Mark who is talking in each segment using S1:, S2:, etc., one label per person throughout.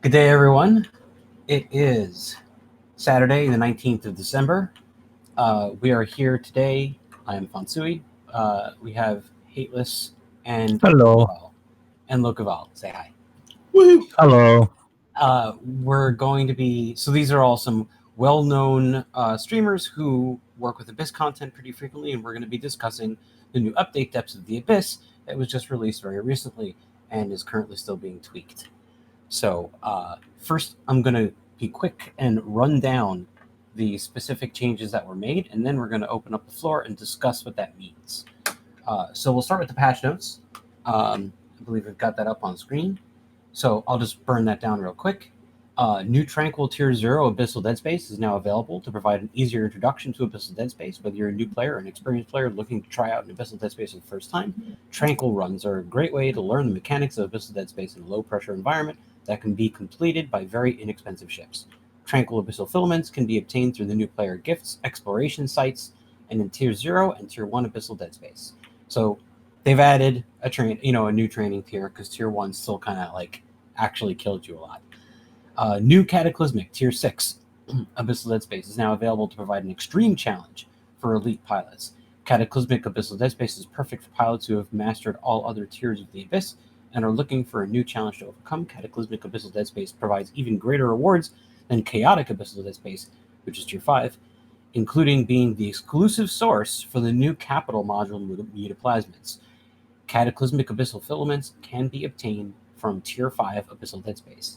S1: Good day, everyone. It is Saturday, the 19th of December. We are here today. I am Fonsui. We have Hateless and
S2: Hello.
S1: Lokival. Say hi.
S3: Woohoo!
S2: Hello.
S1: We're going to be. So these are all some well-known streamers who work with Abyss content pretty frequently, and we're going to be discussing the new update, Depths of the Abyss, that was just released very recently and is currently still being tweaked. So first, I'm going to be quick and run down the specific changes that were made, and then we're going to open up the floor and discuss what that means. So we'll start with the patch notes. I believe we've got that up on screen. So I'll just burn that down real quick. New Tranquil Tier 0 Abyssal Dead Space is now available to provide an easier introduction to Abyssal Dead Space, whether you're a new player or an experienced player looking to try out an Abyssal Dead Space for the first time. Tranquil runs are a great way to learn the mechanics of Abyssal Dead Space in a low-pressure environment that can be completed by very inexpensive ships. Tranquil Abyssal Filaments can be obtained through the new player gifts, exploration sites, and in Tier 0 and Tier 1 Abyssal Dead Space. So they've added a new training tier, because Tier 1 still kind of actually killed you a lot. New Cataclysmic Tier 6 Abyssal Dead Space is now available to provide an extreme challenge for elite pilots. Cataclysmic Abyssal Dead Space is perfect for pilots who have mastered all other tiers of the Abyss and are looking for a new challenge to overcome. Cataclysmic Abyssal Dead Space provides even greater rewards than Chaotic Abyssal Dead Space, which is Tier 5, including being the exclusive source for the new Capital module Mutaplasmids. Cataclysmic Abyssal Filaments can be obtained from Tier 5 Abyssal Dead Space.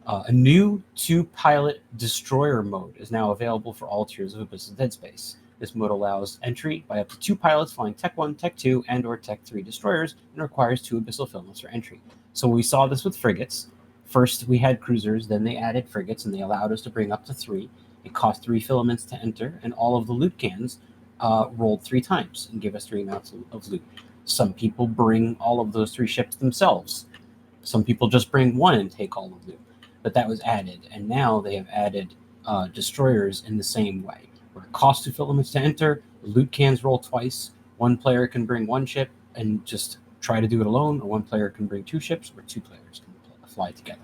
S1: A new 2-pilot destroyer mode is now available for all tiers of Abyssal Dead Space. This mode allows entry by up to 2 pilots flying Tech 1, Tech 2, and or Tech 3 destroyers, and requires 2 Abyssal Filaments for entry. So we saw this with frigates. First we had cruisers, then they added frigates, and they allowed us to bring up to 3. It cost 3 filaments to enter, and all of the loot cans rolled 3 times and gave us 3 amounts of loot. Some people bring all of those 3 ships themselves. Some people just bring 1 and take all of the loot. But that was added, and now they have added destroyers in the same way, where it costs 2 filaments to enter, the loot cans roll twice, 1 player can bring 1 ship and just try to do it alone, or 1 player can bring 2 ships, or 2 players can fly together.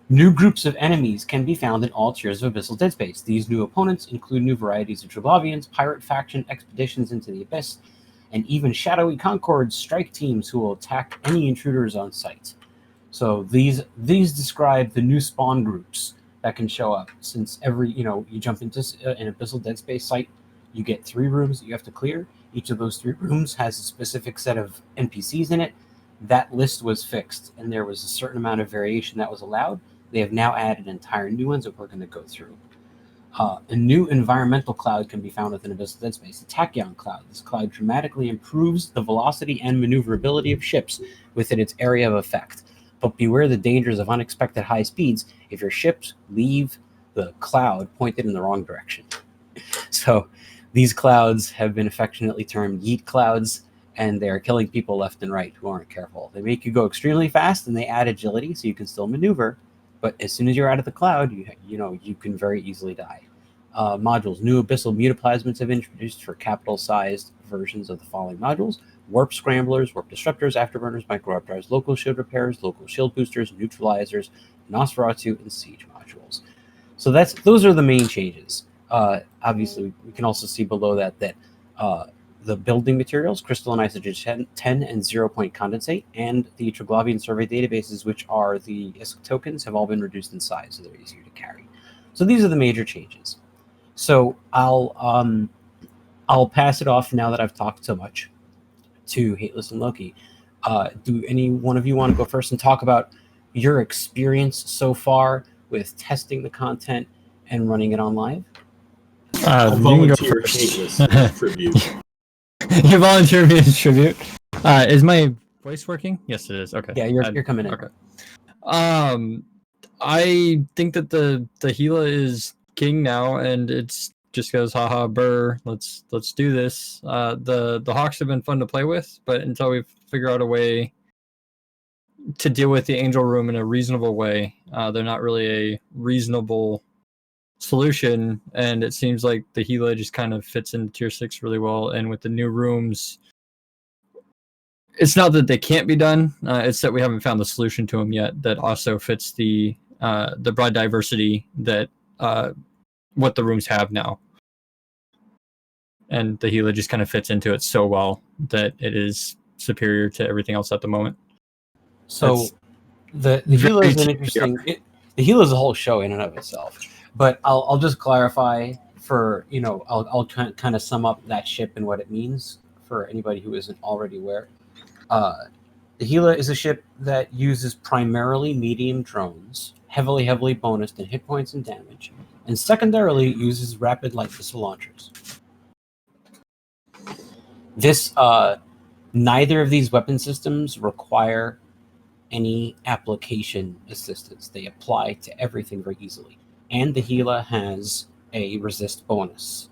S1: New groups of enemies can be found in all tiers of Abyssal Dead Space. These new opponents include new varieties of Triglavians, pirate faction expeditions into the Abyss, and even shadowy Concords strike teams who will attack any intruders on sight. So these describe the new spawn groups that can show up. Since you jump into an Abyssal Dead Space site, you get 3 rooms that you have to clear. Each of those 3 rooms has a specific set of NPCs in it. That list was fixed, and there was a certain amount of variation that was allowed. They have now added entire new ones that we're going to go through. A new environmental cloud can be found within Abyssal Dead Space, the Tachyon Cloud. This cloud dramatically improves the velocity and maneuverability of ships within its area of effect. But beware the dangers of unexpected high speeds if your ships leave the cloud pointed in the wrong direction. So these clouds have been affectionately termed yeet clouds, and they are killing people left and right who aren't careful. They make you go extremely fast, and they add agility so you can still maneuver. But as soon as you're out of the cloud, you can very easily die. Modules. New Abyssal Mutaplasmids have been introduced for capital-sized versions of the following modules: Warp Scramblers, Warp Disruptors, Afterburners, Micro-Raptors, Local Shield Repairs, Local Shield Boosters, Neutralizers, Nosferatu, and Siege modules. So those are the main changes. Obviously, we can also see below that the building materials, crystal and isogen 10 and 0 point condensate, and the Triglavian survey databases, which are the ISK tokens, have all been reduced in size, so they're easier to carry. So these are the major changes. So I'll pass it off now that I've talked so much to Hateless and Loki. Do any one of you want to go first and talk about your experience so far with testing the content and running it on live?
S3: I volunteer Hateless as tribute.
S2: You volunteer me as tribute. Is my voice working? Yes, it is. Okay.
S1: Yeah, you're coming in.
S2: Okay. I think that the Gila is king now, and it's just goes haha burr. Let's do this. The Hawks have been fun to play with, but until we figure out a way to deal with the Angel Room in a reasonable way, they're not really a reasonable solution, and it seems like the Gila just kind of fits into Tier 6 really well, and with the new rooms, It's not that they can't be done. It's that we haven't found the solution to them yet that also fits the broad diversity that what the rooms have now. And the Gila just kind of fits into it so well that it is superior to everything else at the moment.
S1: So the Gila is an interesting. The Gila is a whole show in and of itself. But I'll just clarify for I'll kind of sum up that ship and what it means for anybody who isn't already aware. The Gila is a ship that uses primarily medium drones, heavily bonused in hit points and damage, and secondarily uses rapid light missile launchers. This neither of these weapon systems require any application assistance. They apply to everything very easily. And the Gila has a resist bonus.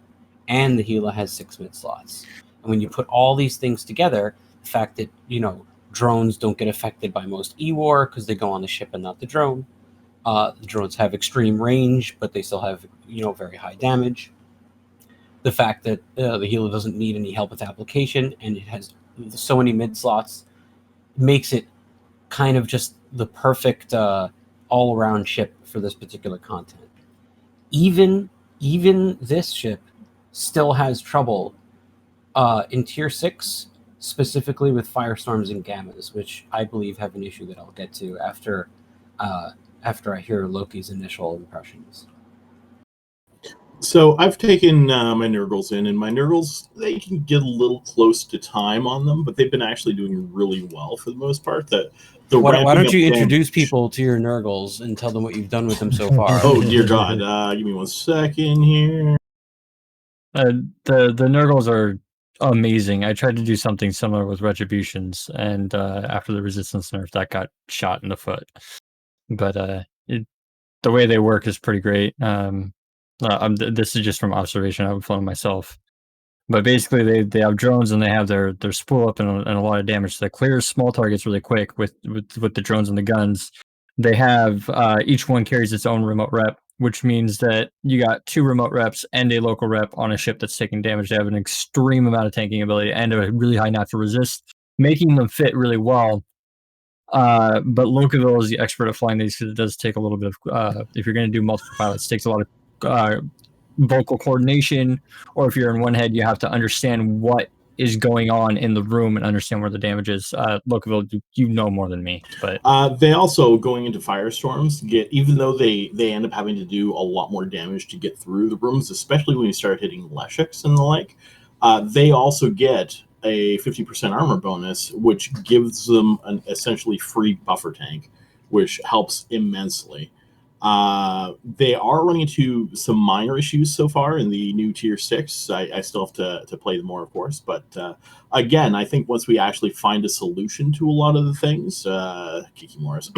S1: And the Gila has 6 mid slots. And when you put all these things together, the fact that, drones don't get affected by most E-War because they go on the ship and not the drone. The drones have extreme range, but they still have, very high damage. The fact that the Gila doesn't need any help with application and it has so many mid slots makes it kind of just the perfect all-around ship for this particular content. Even this ship still has trouble in tier 6, specifically with firestorms and gammas, which I believe have an issue that I'll get to after I hear Loki's initial impressions.
S3: So I've taken my Nurgles in, and my Nurgles, they can get a little close to time on them, but they've been actually doing really well for the most part.
S1: Why don't you introduce people to your Nurgles and tell them what you've done with them so far?
S3: Oh, dear God. Give me 1 second here.
S2: The Nurgles are amazing. I tried to do something similar with Retributions, and after the Resistance nerf, that got shot in the foot. But the way they work is pretty great. This is just from observation. I haven't flown myself. But basically, they have drones and they have their spool up and a lot of damage. So they clear small targets really quick with the drones and the guns. They have each one carries its own remote rep, which means that you got 2 remote reps and a local rep on a ship that's taking damage. They have an extreme amount of tanking ability and a really high natural resist, making them fit really well. But Lokival is the expert at flying these because it does take a little bit of if you're going to do multiple pilots, it takes a lot of vocal coordination, or if you're in one head, you have to understand what is going on in the room and understand where the damage is. Lokival, you know more than me, but
S3: they also, going into firestorms, even though they end up having to do a lot more damage to get through the rooms, especially when you start hitting Leshiks and the like, they also get a 50% armor bonus, which gives them an essentially free buffer tank, which helps immensely. They are running into some minor issues so far in the new tier 6. I still have to play them more, of course. But again, I think once we actually find a solution to a lot of the things, Kiki Morris,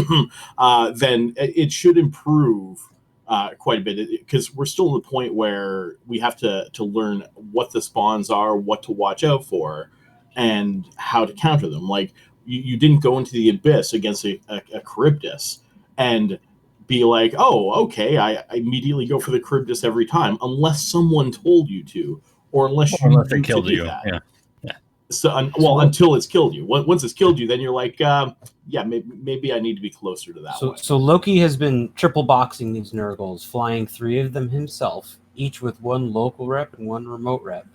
S3: then it should improve quite a bit. Because we're still at the point where we have to learn what the spawns are, what to watch out for, and how to counter them. Like, you didn't go into the Abyss against a Charybdis and be like, oh, okay, I immediately go for the Charybdis every time, unless someone told you to, or unless
S2: they killed you.
S3: That. Yeah. So, until it's killed you. Once it's killed you, then you're like, maybe I need to be closer to that one.
S1: So Loki has been triple boxing these Nurgles, flying 3 of them himself, each with 1 local rep and 1 remote rep,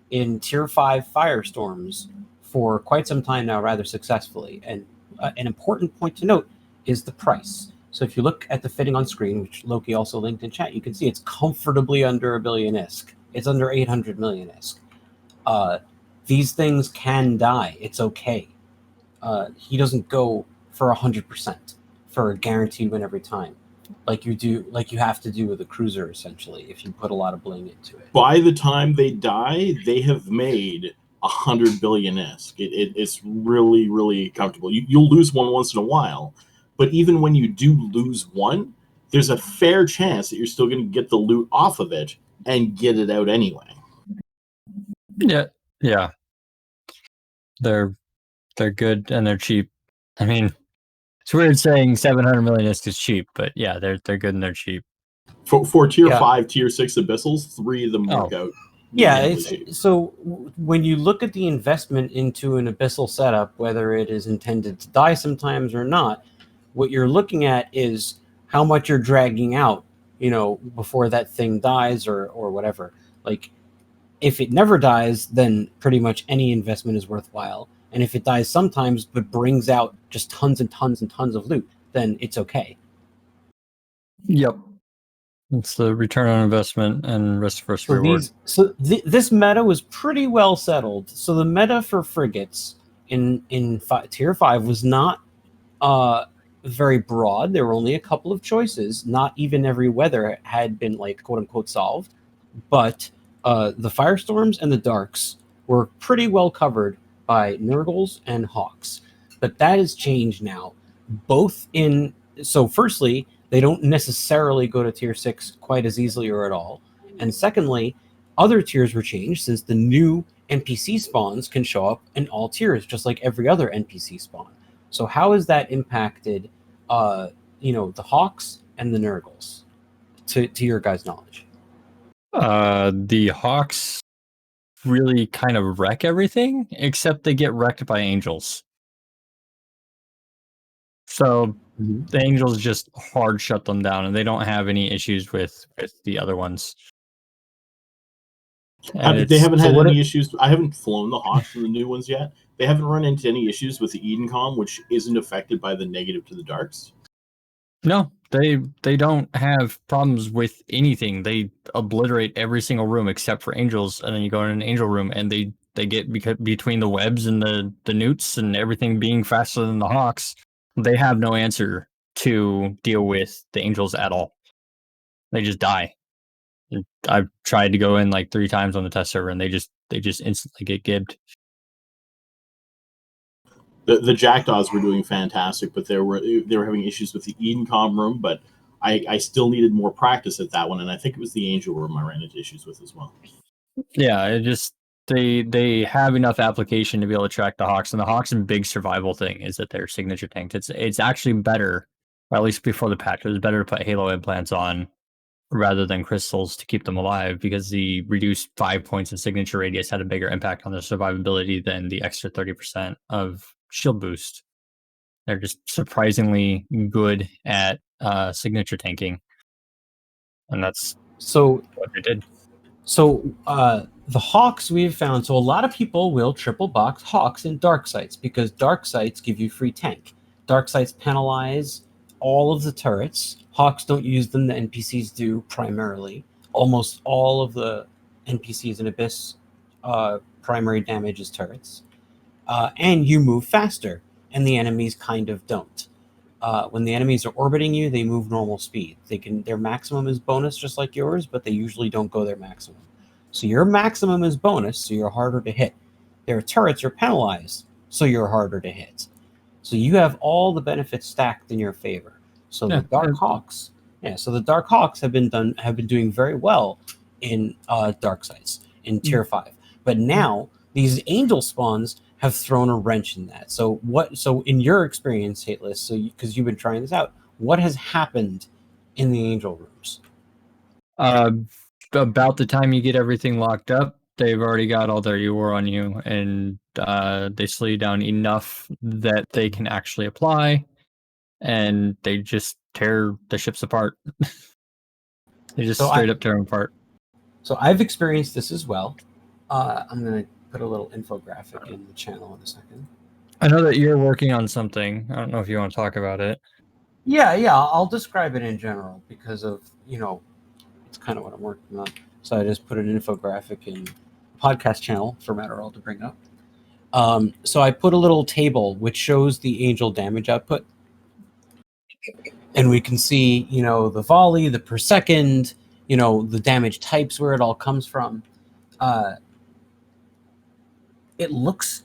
S1: in tier 5 firestorms for quite some time now, rather successfully. And an important point to note is the price. So if you look at the fitting on screen, which Loki also linked in chat, you can see it's comfortably under $1 billion ISK. It's under 800 million ISK. These things can die. It's okay. He doesn't go for 100% for a guaranteed win every time, like you have to do with a cruiser, essentially, if you put a lot of bling into it.
S3: By the time they die, they have made 100 billion ISK. It's really, really comfortable. You'll lose one once in a while, but even when you do lose one, there's a fair chance that you're still going to get the loot off of it and get it out anyway.
S2: Yeah. They're good and they're cheap. I mean, it's weird saying 700 million ISK is cheap, but yeah, they're good and they're cheap.
S3: For tier 5, tier 6 abyssals, 3 of them work out.
S1: Yeah,
S3: handle
S1: it's
S3: issues.
S1: so when you look at the investment into an abyssal setup, whether it is intended to die sometimes or not, what you're looking at is how much you're dragging out, before that thing dies or whatever. Like, if it never dies, then pretty much any investment is worthwhile. And if it dies sometimes but brings out just tons and tons and tons of loot, then it's okay.
S2: Yep. It's the return on investment and risk versus reward.
S1: This meta was pretty well settled. So the meta for frigates in tier 5 was not very broad. There were only a couple of choices. Not even every weather had been, like, quote unquote solved, but the firestorms and the darks were pretty well covered by Nurgles and Hawks. But that has changed now. Firstly, they don't necessarily go to tier 6 quite as easily or at all. And secondly, other tiers were changed since the new NPC spawns can show up in all tiers, just like every other NPC spawn. So how has that impacted, the Hawks and the Nurgles, to your guys' knowledge?
S2: The Hawks really kind of wreck everything, except they get wrecked by angels. So the angels just hard shut them down, and they don't have any issues with the other ones.
S3: They haven't had any issues. I haven't flown the Hawks in the new ones yet. They haven't run into any issues with the Edencom, which isn't affected by the negative to the darks.
S2: No, they don't have problems with anything. They obliterate every single room except for angels, and then you go in an angel room, and they get between the webs and the newts and everything being faster than the Hawks. They have no answer to deal with the angels at all. They just die. I've tried to go in like 3 times on the test server, and they just instantly get gibbed.
S3: The Jackdaws were doing fantastic, but they were having issues with the Edencom room. But I still needed more practice at that one, and I think it was the Angel room I ran into issues with as well.
S2: Yeah, it just they have enough application to be able to track the Hawks, and the Hawks' big survival thing is that they're signature tanked. It's actually better, or at least before the patch, it was better to put Halo implants on rather than crystals to keep them alive, because the reduced 5 points in signature radius had a bigger impact on their survivability than the extra 30% of shield boost. They're just surprisingly good at signature tanking, and that's what they did.
S1: So the Hawks we've found, so a lot of people will triple box Hawks in dark sites because dark sites give you free tank. Dark sites penalize all of the turrets. Hawks don't use them, the NPCs do primarily. Almost all of the NPCs in Abyss primary damage is turrets. And you move faster, and the enemies kind of don't. When the enemies are orbiting you, they move normal speed. Their maximum is bonus, just like yours, but they usually don't go their maximum. So your maximum is bonus, so you're harder to hit. Their turrets are penalized, so you're harder to hit. So you have all the benefits stacked in your favor. So the Dark Hawks, the Dark Hawks have been doing very well in dark sites in tier 5. But now these angel spawns have thrown a wrench in that. So in your experience, Hateless, because you've been trying this out, what has happened in the angel rooms?
S2: About the time you get everything locked up, they've already got all their EOR on you, and they slow you down enough that they can actually apply, and they just tear the ships apart. They just straight up tear them apart.
S1: So I've experienced this as well. I'm going to put a little infographic in the channel in a second.
S2: I know that you're working on something. I don't know if you want to talk about it.
S1: Yeah, I'll describe it in general because of, it's kind of what I'm working on. So I just put an infographic in the podcast channel for Matterall to bring up. So I put a little table which shows the angel damage output. And we can see, the volley, the per second, the damage types, where it all comes from. It looks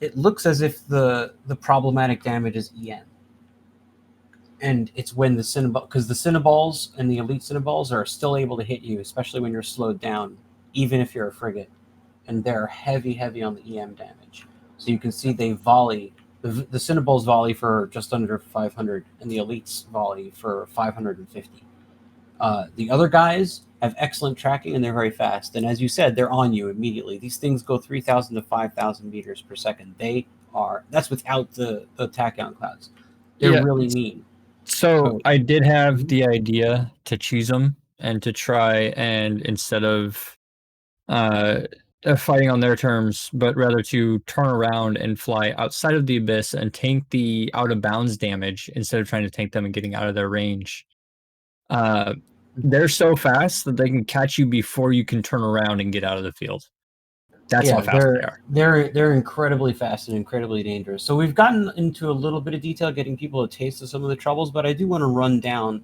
S1: as if the problematic damage is EN. And it's when the Cinnaball, because the Cinnaballs and the elite Cinnaballs are still able to hit you, especially when you're slowed down, even if you're a frigate. And they're heavy on the EM damage. So you can see they volley, the Cinnaballs volley for just under 500, and the elites volley for 550. The other guys have excellent tracking and they're very fast. And as you said, they're on you immediately. These things go 3,000 to 5,000 meters per second. That's without the tachyon clouds. They're really mean.
S2: So I did have the idea to choose them and to try, and instead of fighting on their terms, but rather to turn around and fly outside of the abyss and tank the out of bounds damage instead of trying to tank them and getting out of their range. They're so fast that they can catch you before you can turn around and get out of the field. That's how fast they are.
S1: They're incredibly fast and incredibly dangerous. So we've gotten into a little bit of detail, getting people a taste of some of the troubles, but I do want to run down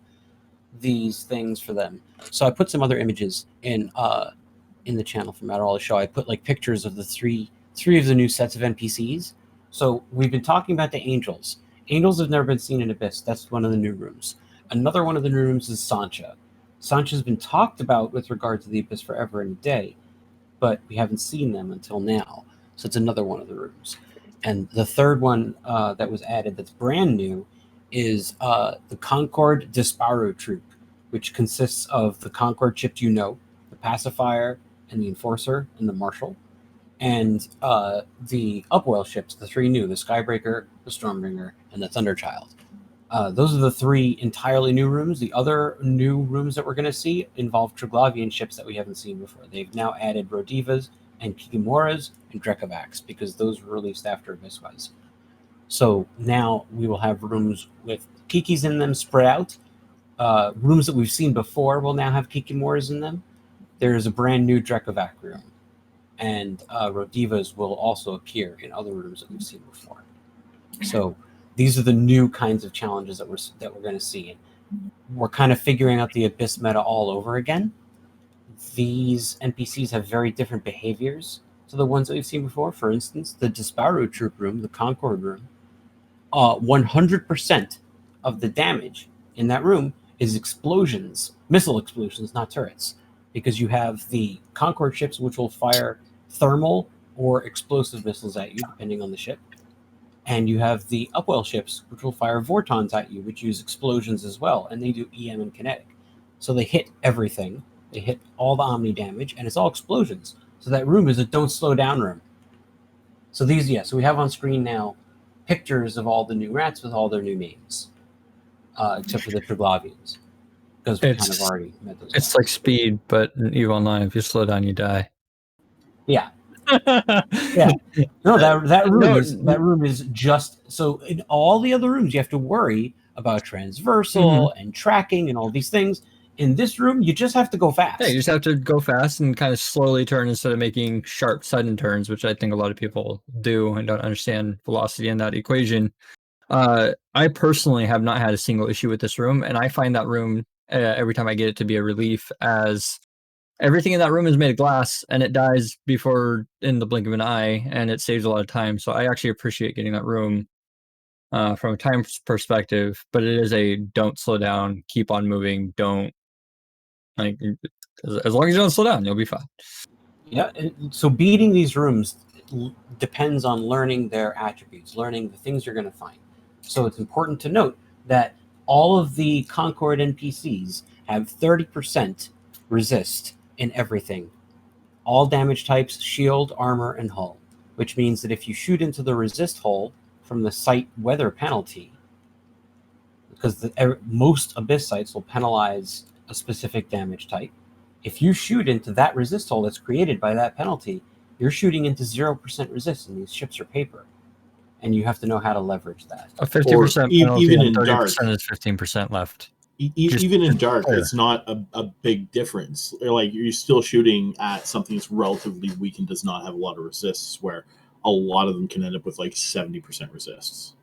S1: these things for them. So I put some other images in the channel from Adderall the show. I put like pictures of the three of the new sets of NPCs. So we've been talking about the angels. Angels have never been seen in Abyss. That's one of the new rooms. Another one of the new rooms is Sancha. Sancha's been talked about with regard to the Abyss forever and a day, but we haven't seen them until now. So it's another one of the rooms. And the third one that was added that's brand new is the Concord Disparu Troop, which consists of the Concord ship the Pacifier, and the Enforcer, and the Marshal, and the Upwell ships, the three new, the Skybreaker, the Stormbringer, and the Thunderchild. Those are the three entirely new rooms. The other new rooms that we're going to see involve Triglavian ships that we haven't seen before. They've now added Rodivas and Kikimoras and Drekavacs because those were released after Abysswise. So now we will have rooms with Kikis in them spread out. Rooms that we've seen before will now have Kikimoras in them. There's a brand new Drekavac room. And Rodivas will also appear in other rooms that we've seen before. So these are the new kinds of challenges that we're going to see. And we're kind of figuring out the Abyss meta all over again. These NPCs have very different behaviors to the ones that we've seen before. For instance, the Disparu Troop room, the Concord room, 100% of the damage in that room is explosions, missile explosions, not turrets, because you have the Concord ships, which will fire thermal or explosive missiles at you, depending on the ship. And you have the Upwell ships, which will fire Vortons at you, which use explosions as well, and they do EM and kinetic. So they hit everything. They hit all the Omni damage, and it's all explosions. So that room is a don't slow down room. So so we have on screen now pictures of all the new rats with all their new names, except for the Triglavians, because we kind of already met those.
S2: It's like Speed, but in EVE Online, if you slow down, you die.
S1: Yeah. Yeah. No, that room is just so. In all the other rooms, you have to worry about transversal and tracking and all these things. In this room, you just have to go fast.
S2: Yeah, you just have to go fast and kind of slowly turn instead of making sharp, sudden turns, which I think a lot of people do and don't understand velocity in that equation. I personally have not had a single issue with this room, and I find that room every time I get it to be a relief, as everything in that room is made of glass and it dies before in the blink of an eye, and it saves a lot of time. So I actually appreciate getting that room from a time perspective, but it is a don't slow down, keep on moving, don't, like, as long as you don't slow down, you'll be fine.
S1: Yeah, so beating these rooms depends on learning their attributes, learning the things you're going to find. So it's important to note that all of the Concord NPCs have 30% resist in everything. All damage types, shield, armor, and hull, which means that if you shoot into the resist hole from the site weather penalty, because most Abyss sites will penalize a specific damage type, if you shoot into that resist hole that's created by that penalty, you're shooting into 0% resist, and these ships are paper. And you have to know how to leverage that.
S2: A 50% penalty
S3: even
S2: and
S3: in
S2: 30%
S3: dark,
S2: is 15% left.
S3: Even in dark, it's not a big difference. Like, you're still shooting at something that's relatively weak and does not have a lot of resists, where a lot of them can end up with like 70% resists.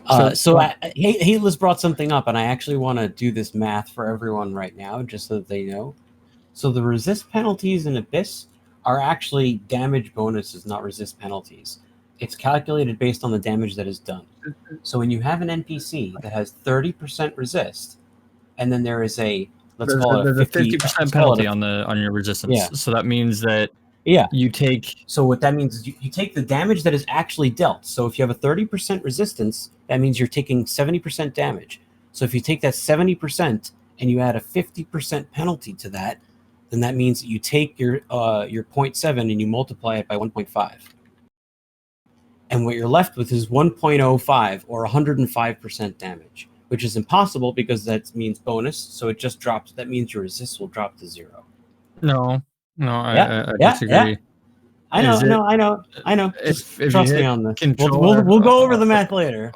S1: Hateless brought something up, and I actually want to do this math for everyone right now, just so that they know. So the resist penalties in Abyss are actually damage bonuses, not resist penalties. It's calculated based on the damage that is done. So when you have an NPC that has 30% resist, and then there is let's call it a
S2: 50% penalty on your resistance.
S1: Yeah.
S2: So that means that you take.
S1: So what that means is you take the damage that is actually dealt. So if you have a 30% resistance, that means you're taking 70% damage. So if you take that 70% and you add a 50% penalty to that, then that means that you take your 0.7 and you multiply it by 1.5. And what you're left with is 1.05 or 105% damage, which is impossible because that means bonus. So it just drops. That means your resist will drop to 0.
S2: No,
S1: Yeah,
S2: I
S1: yeah,
S2: disagree.
S1: yeah. I know,
S2: Is it-
S1: I know. Just
S2: if
S1: trust
S2: you
S1: me
S2: hit
S1: on this.
S2: controller,
S1: We'll go over the math later.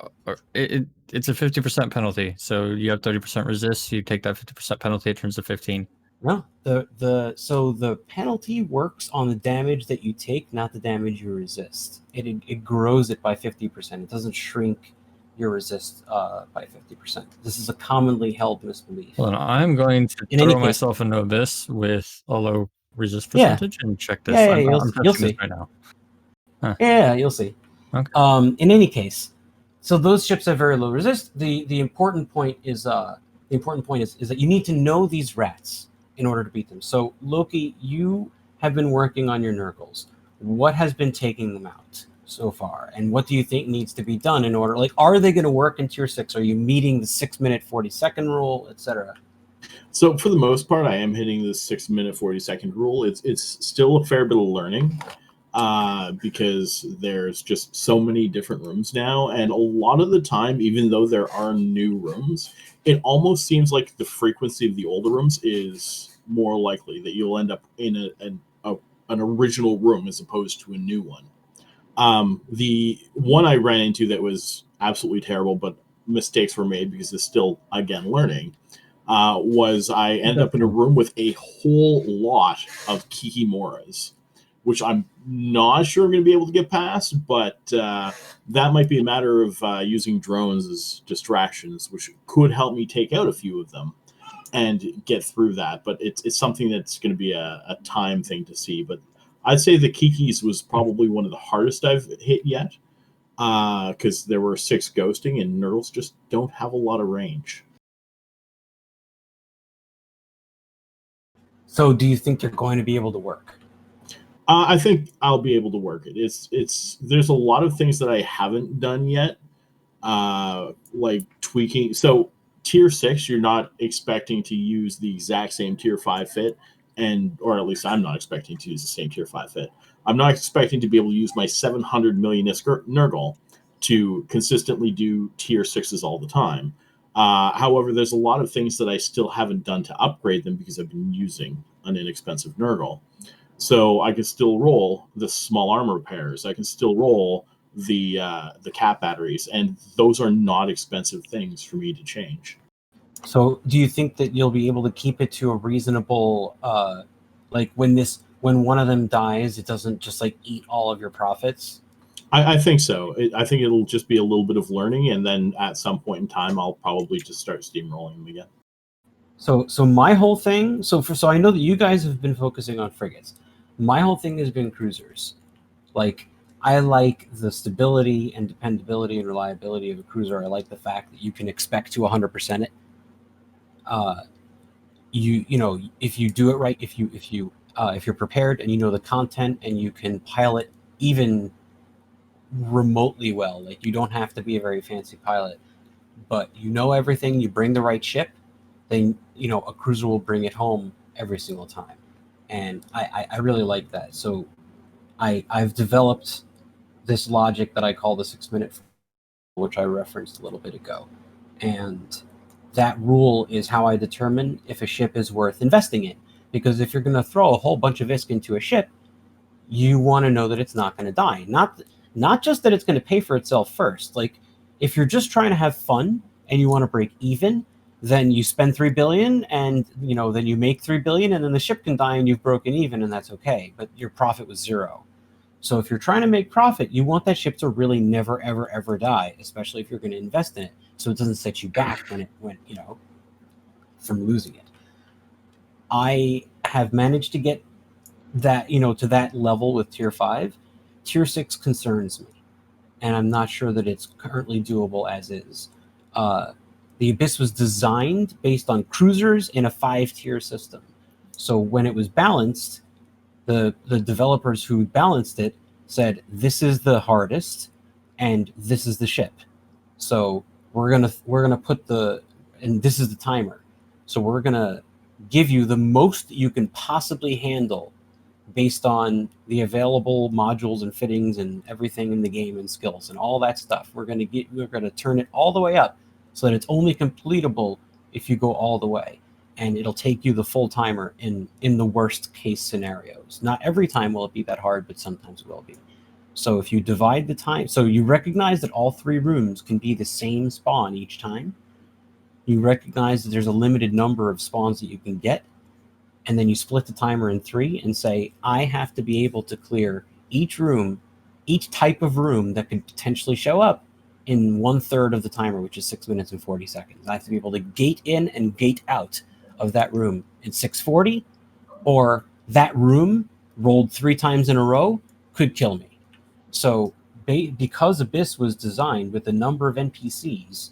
S2: It's a 50% penalty. So you have 30% resist. You take that 50% penalty, it turns to 15.
S1: No, so the penalty works on the damage that you take, not the damage you resist. It grows it by 50%. It doesn't shrink your resist by 50%. This is a commonly held misbelief.
S2: Well, I'm going to
S1: In any
S2: throw
S1: case-
S2: myself into Abyss with a low resist
S1: Yeah.
S2: percentage and check this.
S1: Yeah,
S2: I'm
S1: you'll
S2: testing
S1: see.
S2: this right now.
S1: Yeah, you'll see.
S2: Okay.
S1: In any case, so those ships have very low resist. The important point is that you need to know these rats in order to beat them. So Loki, you have been working on your Nurgles. What has been taking them out so far, and what do you think needs to be done in order? Like, are they going to work in tier 6? Are you meeting the 6-minute 40-second rule, etc.?
S3: So for the most part, I am hitting the 6-minute 40-second rule. It's still a fair bit of learning because there's just so many different rooms now, and a lot of the time, even though there are new rooms, it almost seems like the frequency of the older rooms is more likely that you'll end up in an original room as opposed to a new one. The one I ran into that was absolutely terrible, but mistakes were made because it's still, again, learning, was I ended up in a room with a whole lot of Kikimoras, which I'm not sure I'm going to be able to get past, but that might be a matter of using drones as distractions, which could help me take out a few of them and get through that. But it's something that's going to be a time thing to see. But I'd say the Kikis was probably one of the hardest I've hit yet, because there were 6 ghosting, and Nurgles just don't have a lot of range.
S1: So do you think you're going to be able to work?
S3: I think I'll be able to work it. It's there's a lot of things that I haven't done yet, like tweaking. So tier 6, you're not expecting to use the exact same tier 5 fit, or at least I'm not expecting to use the same tier 5 fit. I'm not expecting to be able to use my 700 million Nurgle to consistently do tier 6s all the time. However, there's a lot of things that I still haven't done to upgrade them because I've been using an inexpensive Nurgle. So I can still roll the small armor repairs. I can still roll the cap batteries, and those are not expensive things for me to change.
S1: So do you think that you'll be able to keep it to a reasonable, like when one of them dies, it doesn't just like eat all of your profits?
S3: I think so. I think it'll just be a little bit of learning, and then at some point in time, I'll probably just start steamrolling them again.
S1: So my whole thing. So I know that you guys have been focusing on frigates. My whole thing has been cruisers. Like, I like the stability and dependability and reliability of a cruiser. I like the fact that you can expect to 100% it. You know, if you do it right, if you're prepared and you know the content and you can pilot even remotely well, like you don't have to be a very fancy pilot, but you know everything, you bring the right ship, then a cruiser will bring it home every single time. And I really like that. So I've developed this logic that I call the 6-minute, which I referenced a little bit ago. And that rule is how I determine if a ship is worth investing in. Because if you're going to throw a whole bunch of ISK into a ship, you want to know that it's not going to die. Not just that it's going to pay for itself first. Like, if you're just trying to have fun and you want to break even, then you spend 3 billion and then you make 3 billion, and then the ship can die and you've broken even, and that's okay. But your profit was 0. So if you're trying to make profit, you want that ship to really never, ever, ever die, especially if you're going to invest in it, so it doesn't set you back from losing it. I have managed to get that, to that level with tier 5. Tier 6 concerns me, and I'm not sure that it's currently doable as is. The Abyss was designed based on cruisers in a 5-tier system. So when it was balanced, the developers who balanced it said, this is the hardest and this is the ship. So we're gonna put and this is the timer. So we're going to give you the most that you can possibly handle based on the available modules and fittings and everything in the game and skills and all that stuff. We're going to turn it all the way up so that it's only completable if you go all the way. And it'll take you the full timer in the worst case scenarios. Not every time will it be that hard, but sometimes it will be. So if you divide the time, so you recognize that all 3 rooms can be the same spawn each time. You recognize that there's a limited number of spawns that you can get. And then you split the timer in 3 and say, I have to be able to clear each room, each type of room that could potentially show up in 1/3 of the timer, which is 6 minutes and 40 seconds. I have to be able to gate in and gate out of that room in 6:40, or that room rolled 3 times in a row could kill me. So because Abyss was designed with a number of NPCs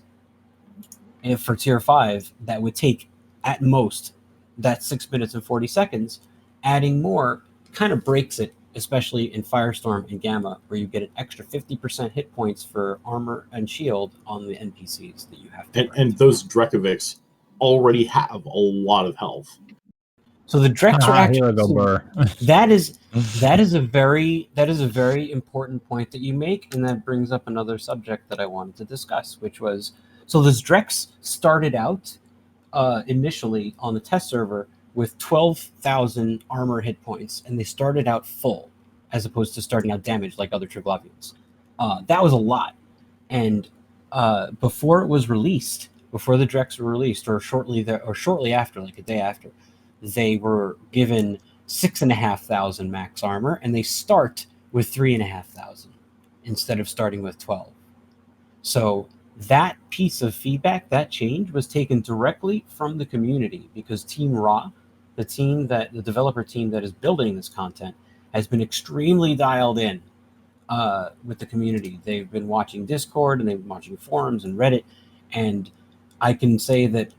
S1: for tier 5 that would take at most that 6 minutes and 40 seconds, adding more kind of breaks it, especially in Firestorm and Gamma, where you get an extra 50% hit points for armor and shield on the NPCs that you have to
S3: and those Drekovics already have a lot of health.
S1: So the Drex are actually that is a very important point that you make, and that brings up another subject that I wanted to discuss, which was, so this Drex started out initially on the test server with 12,000 armor hit points, and they started out full as opposed to starting out damaged like other Triglavians. That was a lot, and before it was released, before the Drex were released, or shortly after, like a day after, they were given 6,500 max armor, and they start with 3,500 instead of starting with 12. So that piece of feedback, that change, was taken directly from the community, because Team Raw, the developer team that is building this content, has been extremely dialed in with the community. They've been watching Discord, and they've been watching forums and Reddit, and I can say that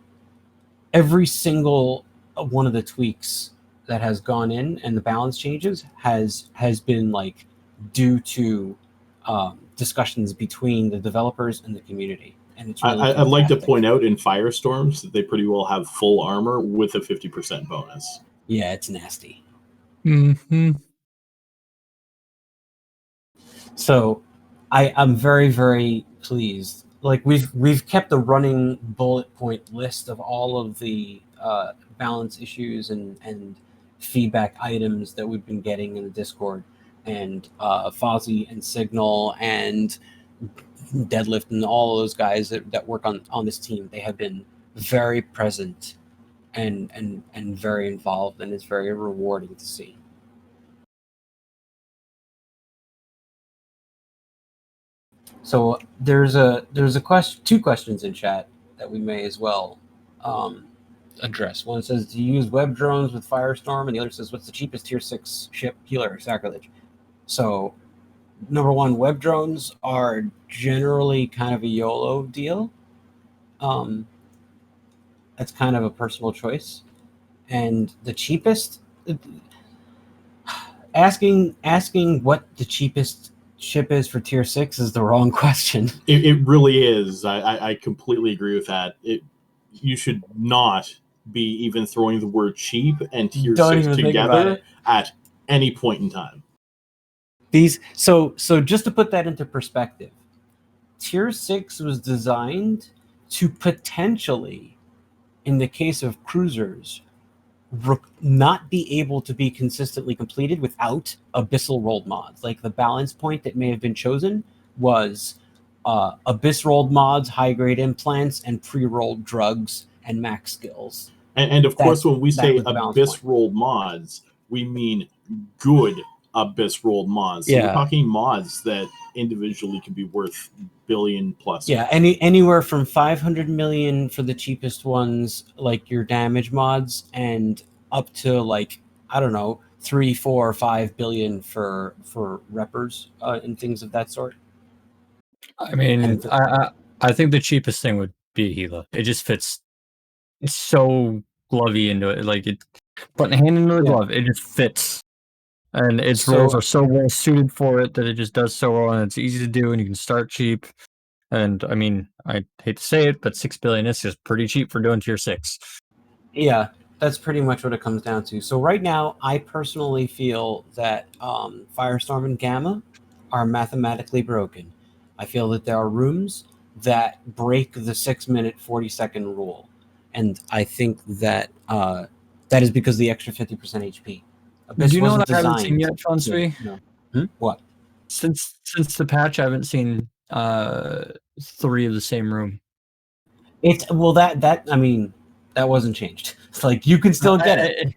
S1: every single one of the tweaks that has gone in and the balance changes has been like due to discussions between the developers and the community. And it's really
S3: I'd like to point out in Firestorms that they pretty well have full armor with a 50% bonus.
S1: Yeah, it's nasty.
S2: Mm-hmm.
S1: So I'm very, very pleased. Like we've kept a running bullet point list of all of the balance issues and feedback items that we've been getting in the Discord, and Fozzie and Signal and Deadlift and all those guys that work on this team. They have been very present and very involved, and it's very rewarding to see. So there's question, 2 questions in chat that we may as well address. One says, do you use web drones with Firestorm? And the other says, what's the cheapest tier 6 ship healer? Sacrilege. So number one, web drones are generally kind of a YOLO deal. That's kind of a personal choice. And the cheapest, asking what the cheapest ship is for tier 6 is the wrong question.
S3: It really is. I completely agree with that. You should not be even throwing the word cheap and tier 6 together at any point in time.
S1: So just to put that into perspective, tier 6 was designed to potentially, in the case of cruisers, not be able to be consistently completed without abyssal rolled mods. Like the balance point that may have been chosen was abyss rolled mods, high grade implants, and pre-rolled drugs and max skills.
S3: And of course, when we say abyss rolled mods, we mean good abyss rolled mods. So we're talking mods that individually can be worth billion plus.
S1: Yeah, anywhere from 500 million for the cheapest ones, like your damage mods, and up to like, I don't know, 3, 4, 5 billion for reppers and things of that sort.
S2: I mean, I think the cheapest thing would be Gila. It just fits. It's so glovey into it. Like it, putting a hand into the glove, it just fits. And its rolls are so well suited for it that it just does so well, and it's easy to do, and you can start cheap. And I mean, I hate to say it, but 6 billion is just pretty cheap for doing tier 6.
S1: Yeah, that's pretty much what it comes down to. So right now, I personally feel that Firestorm and Gamma are mathematically broken. I feel that there are rooms that break the 6 minute 40-second rule, and I think that that is because of the extra 50% HP.
S2: Do
S1: Abyss
S2: you know
S1: wasn't
S2: what I haven't seen
S1: designed
S2: yet,
S1: to,
S2: Fonsui?
S1: What?
S2: Since the patch, I haven't seen 3 of the same room.
S1: It's well that I mean that wasn't changed. It's like you can still get it.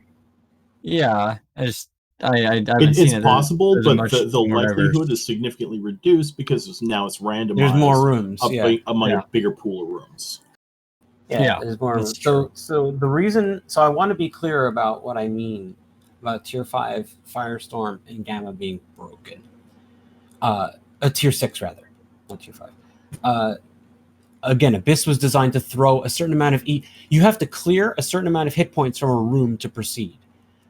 S2: Yeah, I haven't seen
S3: It's
S2: it.
S3: possible,
S2: There's a
S3: but
S2: much
S3: the
S2: more diverse.
S3: likelihood is significantly reduced because now it's
S1: There's more
S3: randomized
S1: rooms. Yeah.
S3: a much
S2: Yeah.
S3: bigger pool of rooms.
S1: Yeah, there's more.
S2: That's true.
S1: So the reason, so I want to be clear about what I mean about Tier 5 Firestorm and Gamma being broken. A Tier 6 rather, not Tier 5. Again, Abyss was designed to throw a certain amount of you have to clear a certain amount of hit points from a room to proceed.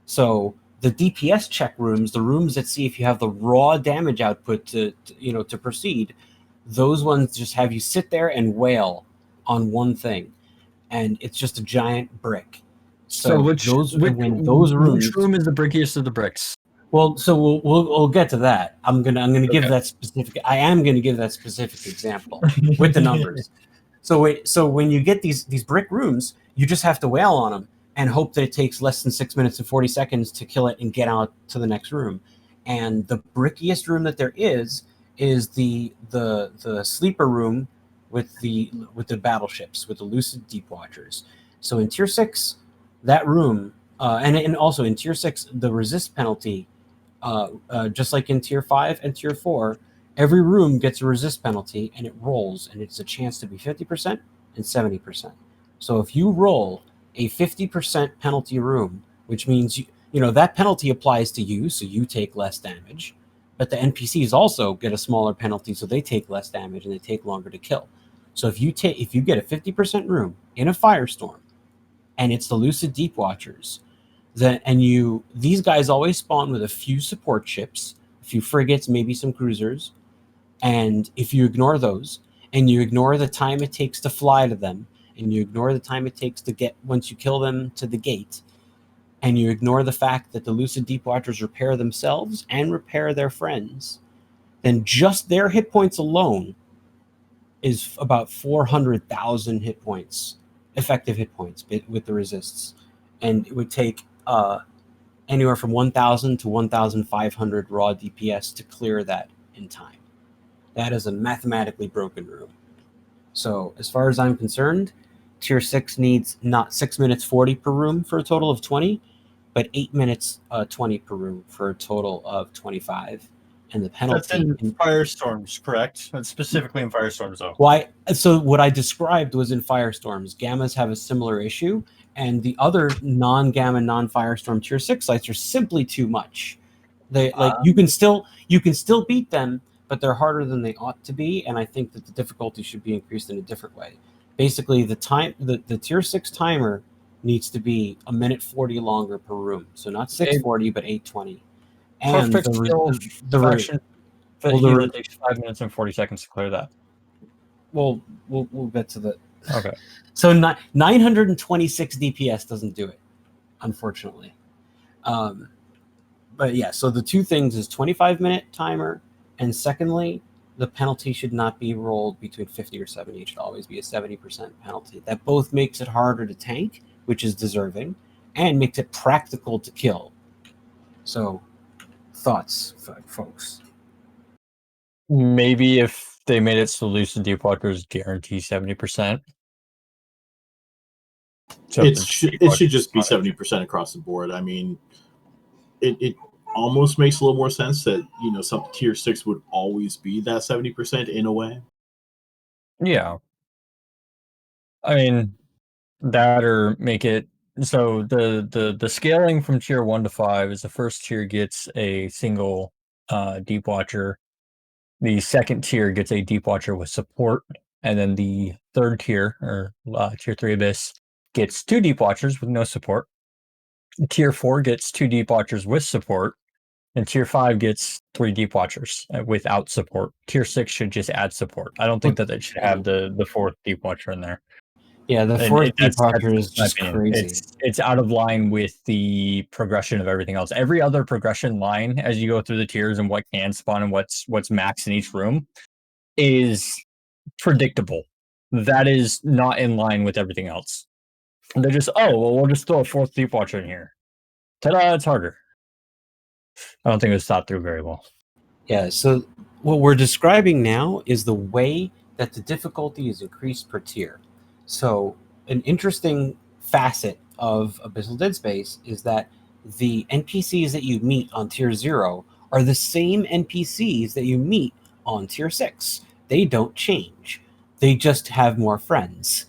S1: So the DPS check rooms, the rooms that see if you have the raw damage output to proceed, those ones just have you sit there and wail on one thing, and it's just a giant brick. So
S2: which
S1: those room
S2: is the brickiest of the bricks?
S1: Well, so we'll get to that. I'm gonna give that specific. I am gonna give that specific example with the numbers. So when you get these brick rooms, you just have to wail on them and hope that it takes less than 6 minutes and 40 seconds to kill it and get out to the next room. And the brickiest room that there is the sleeper room with the battleships, with the Lucid Deep Watchers. So in Tier 6, that room, and also in Tier 6, the resist penalty, just like in Tier 5 and Tier 4, every room gets a resist penalty, and it rolls, and it's a chance to be 50% and 70%. So if you roll a 50% penalty room, which means that penalty applies to you, so you take less damage, but the NPCs also get a smaller penalty, so they take less damage and they take longer to kill. So if you get a 50% room in a Firestorm, and it's the Lucid Deep Watchers, these guys always spawn with a few support ships, a few frigates, maybe some cruisers, and if you ignore those, and you ignore the time it takes to fly to them, and you ignore the time it takes to get, once you kill them, to the gate, and you ignore the fact that the Lucid Deep Watchers repair themselves and repair their friends, then just their hit points alone is about 400,000 hit points, effective hit points with the resists. And it would take anywhere from 1,000 to 1,500 raw DPS to clear that in time. That is a mathematically broken room. So as far as I'm concerned, Tier 6 needs not 6 minutes 40 per room for a total of 20, but 8 minutes 20 per room for a total of 25. And the penalty...
S4: That's in Firestorms, correct? That's specifically in Firestorms, though.
S1: Why? So what I described was in Firestorms. Gammas have a similar issue, and the other non-Gamma, non-Firestorm Tier 6 sites are simply too much. They you can still beat them, but they're harder than they ought to be, and I think that the difficulty should be increased in a different way. Basically, the Tier 6 timer needs to be 1:40 longer per room. So not 6:40, but 8:20. And
S2: Perfect
S1: the
S2: faction
S1: well,
S2: takes 5 minutes and 40 seconds to clear that.
S1: we'll get to the...
S2: Okay.
S1: So 926 DPS doesn't do it, unfortunately. But yeah, so the two things is 25-minute timer, and secondly, the penalty should not be rolled between 50 or 70. It should always be a 70% penalty. That both makes it harder to tank, which is deserving, and makes it practical to kill. So, thoughts, folks?
S2: Maybe if they made it so Lucid Deep Watchers guarantee 70%.
S3: It should just be 70% across the board. I mean, it almost makes a little more sense that some Tier 6 would always be that 70% in a way.
S2: Yeah. I mean, that or make it so the scaling from Tier 1 to 5 is the first tier gets a single Deep Watcher. The second tier gets a Deep Watcher with support, and then the third tier, or Tier 3 Abyss, gets 2 Deep Watchers with no support. Tier 4 gets 2 Deep Watchers with support, and Tier 5 gets 3 Deep Watchers without support. Tier 6 should just add support. I don't think that it should have the 4th Deep Watcher in there.
S1: Yeah, the
S2: And
S1: fourth
S2: that's
S1: departure is
S2: my
S1: just
S2: opinion.
S1: crazy.
S2: It's out of line with the progression of everything else. Every other progression line as you go through the tiers and what can spawn and what's max in each room is predictable. That is not in line with everything else. They're just, oh, well, we'll just throw a fourth Deep Watcher in here. Ta-da, it's harder. I don't think it was thought through very well.
S1: Yeah, so what we're describing now is the way that the difficulty is increased per tier. So an interesting facet of Abyssal Dead Space is that the NPCs that you meet on tier 0 are the same NPCs that you meet on tier 6. They don't change. They just have more friends.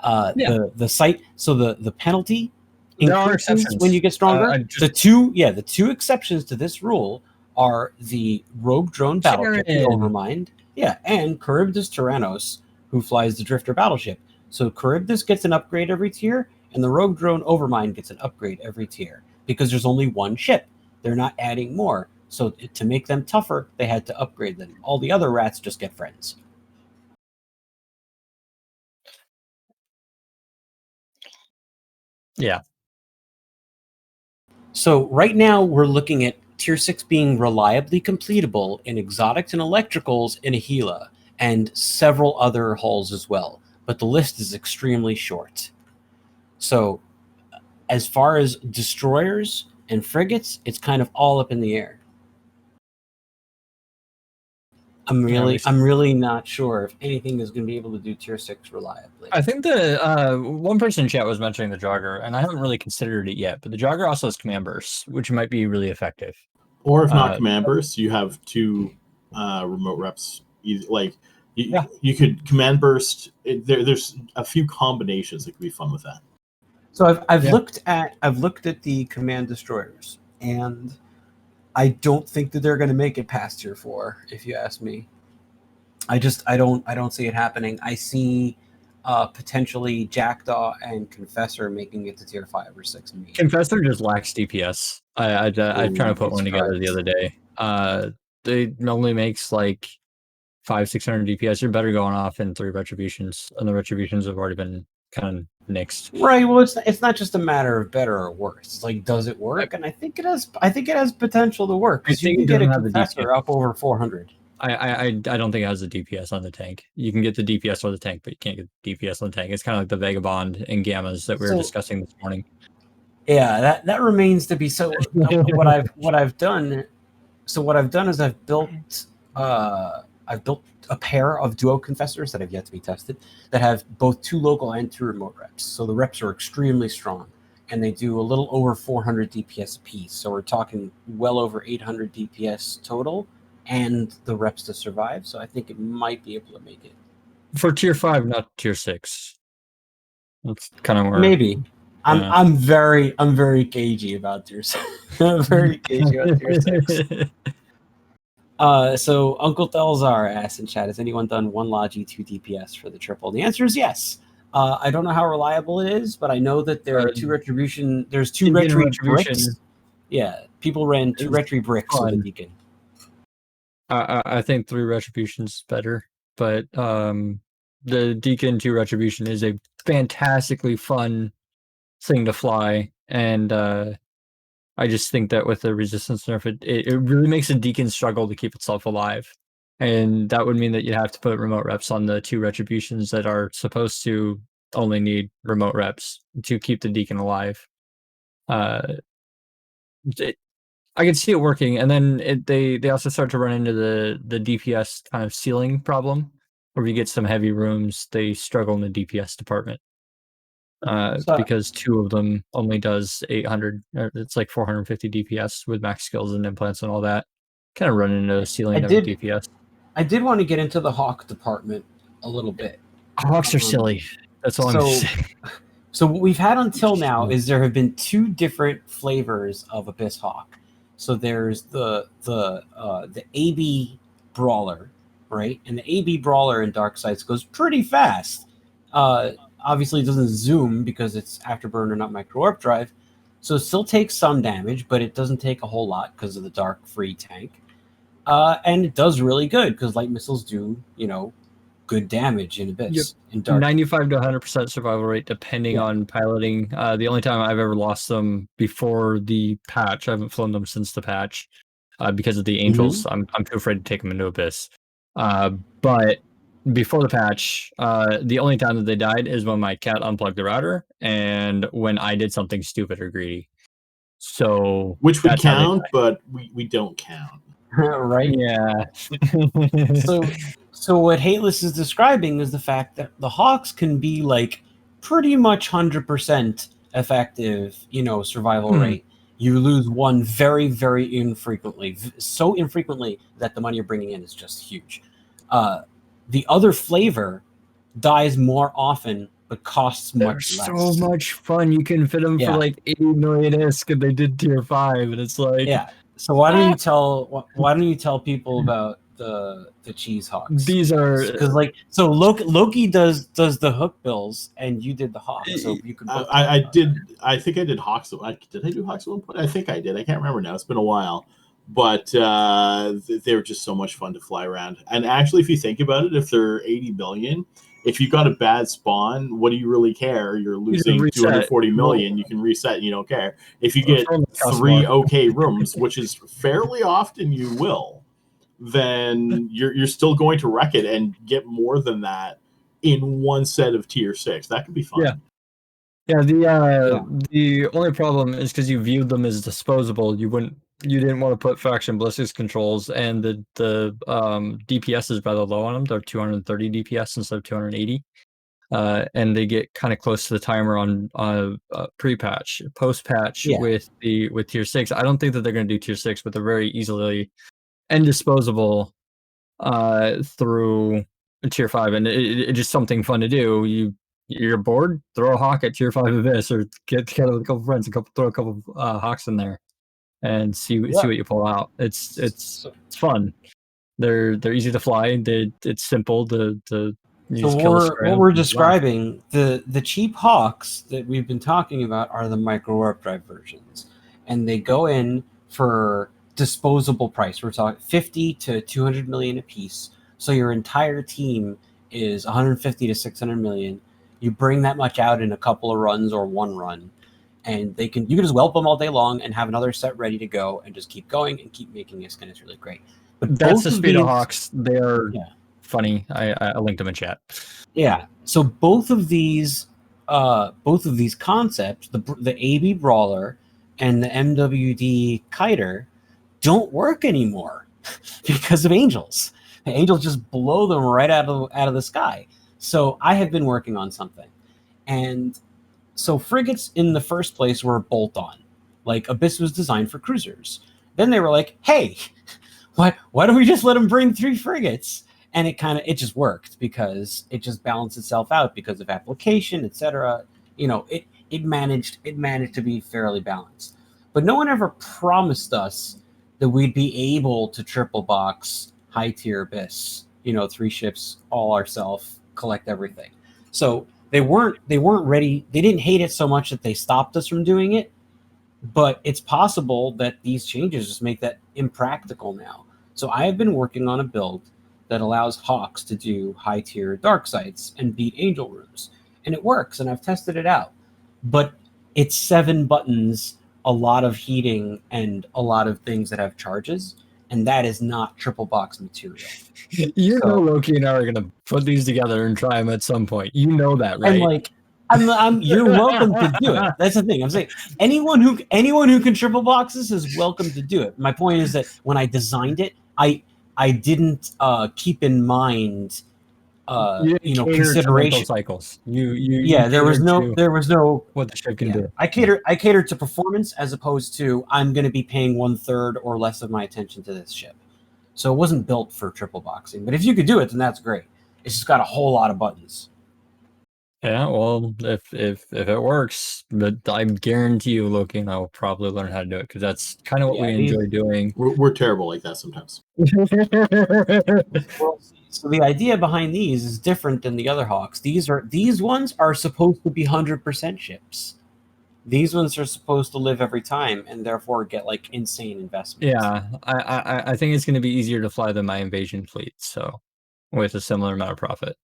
S1: The site, so the penalty
S2: There are
S1: increases
S2: exceptions.
S1: when you get stronger.
S2: The
S1: two exceptions to this rule are the rogue drone battleship, the
S2: Sharon.
S1: Overmind, and Charybdis Tyrannos, who flies the Drifter battleship. So Charybdis gets an upgrade every tier, and the rogue drone Overmind gets an upgrade every tier because there's only one ship. They're not adding more. So to make them tougher, they had to upgrade them. All the other rats just get friends.
S2: Yeah.
S1: So right now we're looking at tier 6 being reliably completable in exotics and electricals in a Gila, and several other hulls as well. But the list is extremely short. So as far as destroyers and frigates, it's kind of all up in the air. I'm really not sure if anything is going to be able to do tier 6 reliably.
S2: I think the one person in chat was mentioning the Jogger, and I haven't really considered it yet, but the Jogger also has command bursts, which might be really effective.
S3: Or if not command bursts, you have two remote reps. You could command burst. There's a few combinations that could be fun with that.
S1: So I've looked at the command destroyers, and I don't think that they're going to make it past tier 4. If you ask me, I don't see it happening. I see potentially Jackdaw and Confessor making it to tier 5 or 6. Maybe.
S2: Confessor just lacks DPS. I'm trying to put one together the other day. They only makes like 500-600 DPS. You're better going off in 3 retributions, and the retributions have already been kind of nixed.
S1: Right. Well, it's not just a matter of better or worse. It's like, does it work? And I think it has. I think it has potential to work.
S2: I think
S1: you can
S2: it
S1: get a
S2: doesn't have the
S1: Confessor up over 400.
S2: I don't think it has the DPS on the tank. You can get the DPS on the tank, but you can't get the DPS on the tank. It's kind of like the Vagabond and Gammas that we were discussing this morning.
S1: Yeah, that remains to be so. what I've done. So what I've done is I've built a pair of duo confessors that have yet to be tested that have both 2 local and 2 remote reps. So the reps are extremely strong, and they do a little over 400 DPS apiece. So we're talking well over 800 DPS total, and the reps to survive. So I think it might be able to make it
S2: for tier 5, not tier 6. That's kind of where
S1: maybe. I'm very cagey about tier 6. I'm very cagey about tier 6. So Uncle Thelzar asked in chat, has anyone done 1 Logi 2 DPS for the triple? The answer is yes. I don't know how reliable it is, but I know that there are 2 retribution. There's 2 retri bricks. Yeah, people ran 2 retri bricks with a Deacon.
S2: I think 3 retributions is better, but the Deacon 2 retribution is a fantastically fun thing to fly, and I just think that with the resistance nerf, it really makes a Deacon struggle to keep itself alive, and that would mean that you have to put remote reps on the 2 retributions that are supposed to only need remote reps to keep the Deacon alive. I can see it working, and then they also start to run into the DPS kind of ceiling problem, where you get some heavy rooms, they struggle in the DPS department. Because 2 of them only does 800, it's like 450 DPS with max skills and implants and all that. Kind of run into a ceiling of DPS.
S1: I did want to get into the Hawk department a little bit.
S2: Hawks are silly. That's all I'm saying.
S1: So what we've had until now is there have been 2 different flavors of Abyss Hawk. So there's the AB Brawler, right? And the AB Brawler in Dark Sites goes pretty fast. Obviously, it doesn't zoom because it's Afterburner, not Micro Warp Drive. So it still takes some damage, but it doesn't take a whole lot because of the Dark Free tank. And it does really good because light missiles do, good damage in Abyss.
S2: Yep.
S1: In Dark.
S2: 95 to 100% survival rate, depending on piloting. The only time I've ever lost them before the patch, I haven't flown them since the patch because of the angels. I'm too afraid to take them into Abyss. But before the patch, the only time that they died is when my cat unplugged the router and when I did something stupid or greedy. So
S3: Which would
S2: that's how they
S3: count,
S2: die.
S3: but we don't count.
S1: Right?
S2: Yeah.
S1: So what Hateless is describing is the fact that the Hawks can be like pretty much 100% effective, survival rate. You lose one very, very infrequently, so infrequently that the money you're bringing in is just huge. The other flavor dies more often, but costs
S2: They're
S1: much less.
S2: so much fun. You can fit them for like 80 million ISK, and they did tier 5, and it's like
S1: So why don't you tell people about the cheese hawks?
S2: These are
S1: because Loki does the hook bills and you did the hawk, so you can.
S3: I did. I think I did hawks. Did I do hawks at one point? I think I did. I can't remember now. It's been a while, but they were just so much fun to fly around. And actually, if you think about it, if they're 80 million. If you got a bad spawn, what do you really care? You're losing 240 million. You can reset and you don't care. If you get 3 okay rooms, which is fairly often you will, then you're still going to wreck it and get more than that in one set of tier 6. That could be fun.
S2: Yeah. The only problem is because you viewed them as disposable. You didn't want to put faction ballistics controls, and the DPS is rather low on them. They're 230 DPS instead of 280, and they get kind of close to the timer on pre-patch, post-patch with tier 6. I don't think that they're going to do tier 6, but they're very easily and disposable through tier 5, and it's just something fun to do. You're bored, throw a hawk at tier 5 Abyss, or get together with a couple friends and throw a couple hawks in there and see what you pull out. It's fun. They're easy to fly. It's simple to
S1: so what we're describing, the cheap hawks that we've been talking about are the micro warp drive versions, and they go in for disposable price. We're talking 50 to 200 million a piece. So your entire team is 150 to 600 million. You bring that much out in a couple of runs or one run, and you can just whelp them all day long and have another set ready to go and just keep going and keep making this, and it's really great. But
S2: that's the speed of hawks. They're funny. I linked them in chat.
S1: Yeah. So both of these concepts, the AB Brawler and the MWD Kiter, don't work anymore because of angels. The angels just blow them right out of the sky. So I have been working on something, and so frigates in the first place were bolt-on. Like Abyss was designed for cruisers. Then they were like, "Hey, why don't we just let them bring 3 frigates?" And it just worked because it just balanced itself out because of application, etc. It managed to be fairly balanced. But no one ever promised us that we'd be able to triple box high tier Abyss. 3 ships all ourselves, collect everything. So they weren't ready. They didn't hate it so much that they stopped us from doing it. But it's possible that these changes just make that impractical now. So I have been working on a build that allows Hawks to do high tier dark sites and beat angel rooms. And it works, and I've tested it out. But it's 7 buttons, a lot of heating, and a lot of things that have charges. And that is not triple box material.
S2: Know Loki and I are going to put these together and try them at some point. You know that, right?
S1: You're welcome to do it. That's the thing. I'm saying anyone who can triple box this is welcome to do it. My point is that when I designed it, I didn't keep in mind consideration
S2: cycles.
S1: There was no
S2: what the ship can do.
S1: I catered to performance as opposed to I'm going to be paying 1/3 or less of my attention to this ship. So it wasn't built for triple boxing. But if you could do it, then that's great. It's just got a whole lot of buttons.
S2: Yeah, well, if it works, but I guarantee you, Loki and I will probably learn how to do it because that's kind of what we enjoy doing.
S3: We're terrible like that sometimes.
S1: So the idea behind these is different than the other Hawks. These ones are supposed to be 100% ships. These ones are supposed to live every time and therefore get like insane investments.
S2: Yeah, I think it's going to be easier to fly than my invasion fleet. So with a similar amount of profit,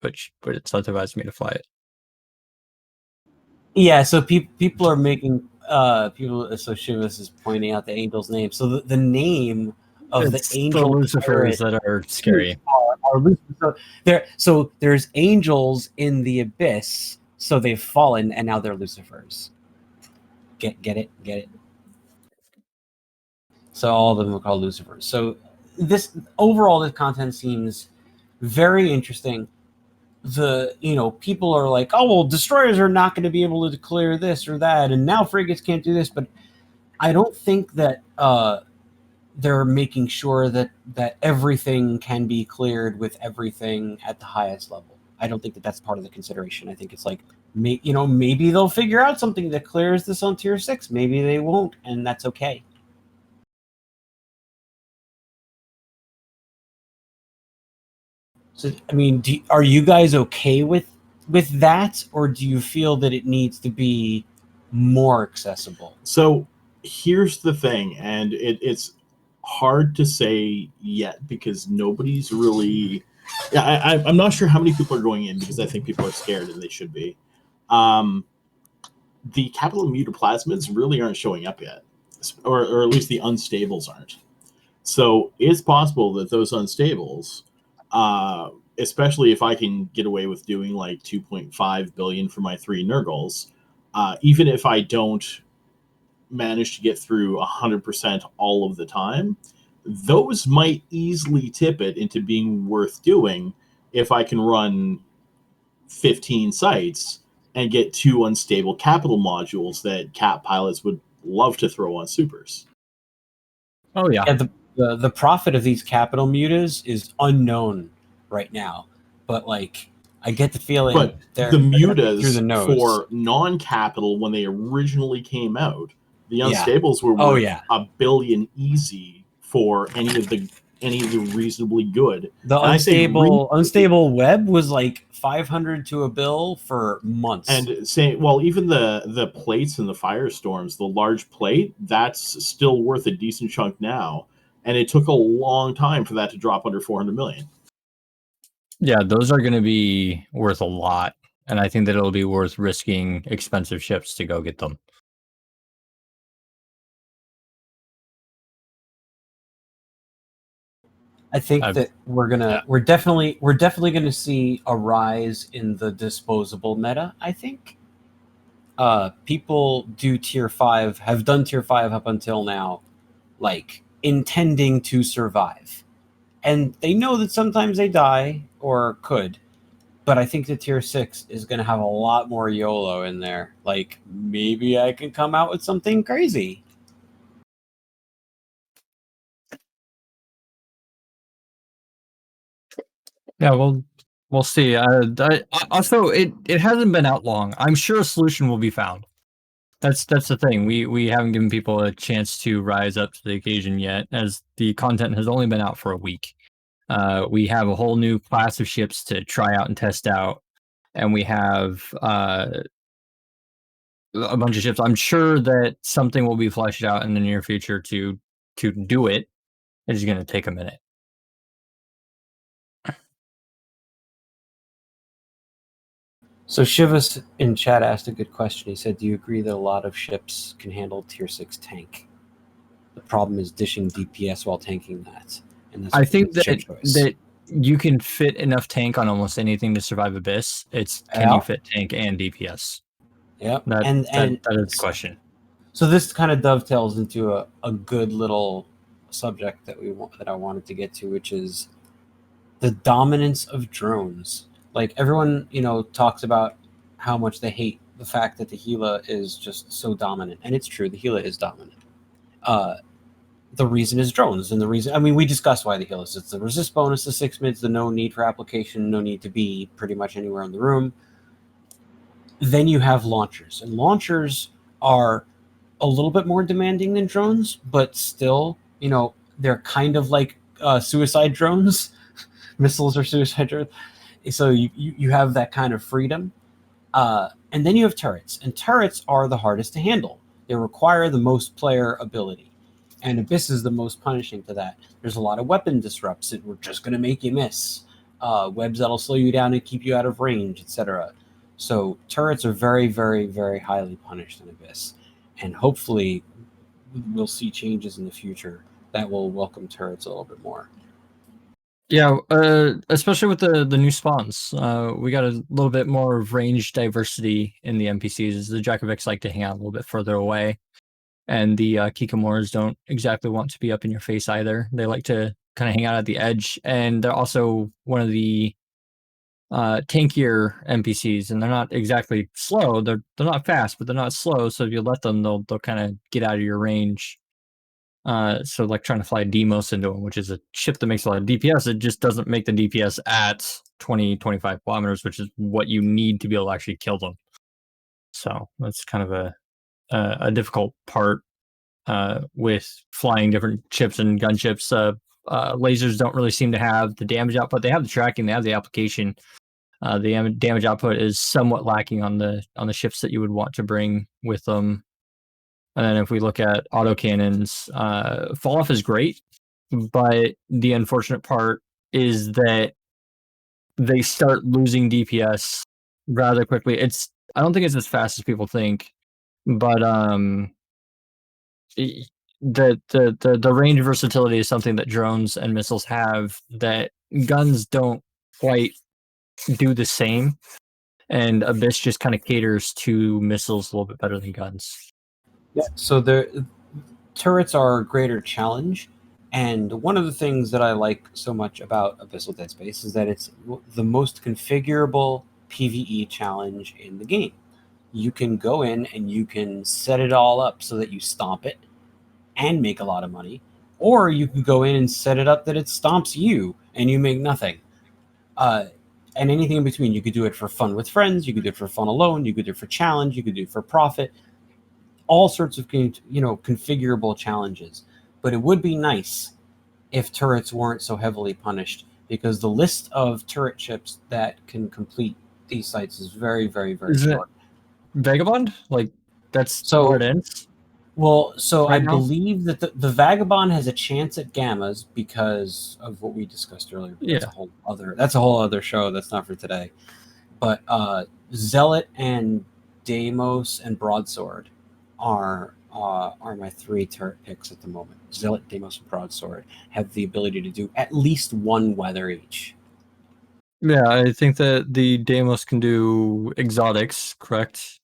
S2: which would incentivize me to fly it.
S1: Yeah, so people are making people. So Shivas is pointing out the angel's name. So the name of
S2: It's
S1: the angel
S2: the Lucifers
S1: pirate
S2: that are scary.
S1: are Lucifer. So there's angels in the abyss. So they've fallen, and now they're Lucifers. Get it. So all of them are called Lucifers. So this content seems very interesting. People are like, oh well, destroyers are not going to be able to clear this or that, and now frigates can't do this. But I don't think that they're making sure that everything can be cleared with everything at the highest level. I don't think that that's part of the consideration. I think it's like, maybe they'll figure out something that clears this on tier 6. Maybe they won't, and that's okay. So, I mean, are you guys okay with that, or do you feel that it needs to be more accessible?
S3: So here's the thing, and it's hard to say yet because nobody's really. Yeah, I'm not sure how many people are going in because I think people are scared and they should be. The capital mutaplasmids really aren't showing up yet, or at least the unstables aren't. So it's possible that those unstables, especially if I can get away with doing like 2.5 billion for my 3 Nurgles, even if I don't manage to get through 100% all of the time, those might easily tip it into being worth doing if I can run 15 sites and get 2 unstable capital modules that Cap pilots would love to throw on supers.
S2: Oh yeah.
S1: The profit of these capital mutas is unknown right now, but like I get the feeling
S3: but
S1: they're
S3: the
S1: through
S3: mutas
S1: the nose.
S3: For non-capital when they originally came out, the
S1: Yeah.
S3: unstables were worth
S1: yeah.
S3: $1 billion easy for any of the reasonably good.
S1: The unstable web was like 500 to $1 billion for months.
S3: And even the plates and the firestorms, the large plate, that's still worth a decent chunk now. And it took a long time for that to drop under 400 million.
S2: Yeah, those are going to be worth a lot. And I think that it'll be worth risking expensive ships to go get them.
S1: I think that we're definitely gonna see a rise in the disposable meta. I think people have done tier 5 up until now, like intending to survive, and they know that sometimes they die or could. But I think the tier 6 is going to have a lot more YOLO in there. Like, maybe I can come out with something crazy.
S2: Yeah, we'll see. Also, it hasn't been out long. I'm sure a solution will be found. That's the thing. We haven't given people a chance to rise up to the occasion yet, as the content has only been out for a week. We have a whole new class of ships to try out and test out, and we have a bunch of ships. I'm sure that something will be fleshed out in the near future to do it. It's going to take a minute.
S1: So Shivas in chat asked a good question. He said, do you agree that a lot of ships can handle tier 6 tank? The problem is dishing DPS while tanking that. And that's
S2: I think that you can fit enough tank on almost anything to survive Abyss. It's can you fit tank and DPS?
S1: Yep.
S2: That is the question.
S1: So this kind of dovetails into a good little subject that I wanted to get to, which is the dominance of drones. Like everyone, talks about how much they hate the fact that the Gila is just so dominant, and it's true. The Gila is dominant. The reason is drones, and we discussed why the Gila is. It's the resist bonus, the 6 mids, the no need for application, no need to be pretty much anywhere in the room. Then you have launchers, and launchers are a little bit more demanding than drones, but still, they're kind of like suicide drones. Missiles are suicide drones. So you have that kind of freedom. And then you have turrets, and turrets are the hardest to handle. They require the most player ability, and Abyss is the most punishing to that. There's a lot of weapon disrupts that we're just going to make you miss. webs that'll slow you down and keep you out of range, etc. So turrets are very, very, very highly punished in Abyss, and hopefully we'll see changes in the future that will welcome turrets a little bit more.
S2: Yeah, especially with the new spawns, we got a little bit more range diversity in the NPCs. The Dracovics like to hang out a little bit further away, and the Kikamores don't exactly want to be up in your face either. They like to kind of hang out at the edge, and they're also one of the tankier NPCs, and they're not exactly slow. They're not fast, but they're not slow. So if you let them, they'll kind of get out of your range. So like trying to fly Deimos into them, which is a ship that makes a lot of DPS, it just doesn't make the DPS at 20-25 kilometers, which is what you need to be able to actually kill them. So that's kind of a difficult part with flying different ships and gunships. Lasers don't really seem to have the damage output. They have the tracking, they have the application. The damage output is somewhat lacking on the ships that you would want to bring with them. And then if we look at autocannons, fall off is great, but the unfortunate part is that they start losing DPS rather quickly. I don't think it's as fast as people think, but the range versatility is something that drones and missiles have that guns don't quite do the same. And Abyss just kind of caters to missiles a little bit better than guns.
S1: Yeah, so the turrets are a greater challenge, and one of the things that I like so much about Abyssal Dead Space is that it's the most configurable PvE challenge in the game. You can go in and you can set it all up so that you stomp it and make a lot of money, or you can go in and set it up that it stomps you and you make nothing. And anything in between. You could do it for fun with friends, you could do it for fun alone, you could do it for challenge, you could do it for profit. All sorts of configurable challenges. But it would be nice if turrets weren't so heavily punished, because the list of turret ships that can complete these sites is very, very, very short.
S2: Vagabond? Like, that's
S1: So
S2: where it ends?
S1: Well, so
S2: Right
S1: I
S2: now?
S1: believe that the Vagabond has a chance at gammas because of what we discussed earlier. But that's a whole other show. That's not for today. But Zealot and Deimos and Broadsword are my 3 turret picks at the moment. Zealot, Deimos, and Broadsword have the ability to do at least 1 weather each.
S2: Yeah, I think that the Deimos can do exotics, correct?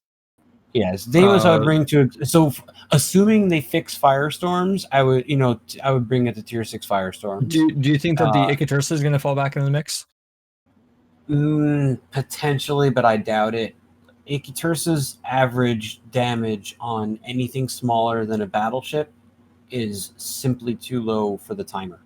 S1: Yes, Deimos I would bring to. So, assuming they fix firestorms, I would bring it to tier 6 firestorms.
S2: Do you think that the Ikatursa is going to fall back in the mix?
S1: Potentially, but I doubt it. Ikatursa's average damage on anything smaller than a battleship is simply too low for the timer.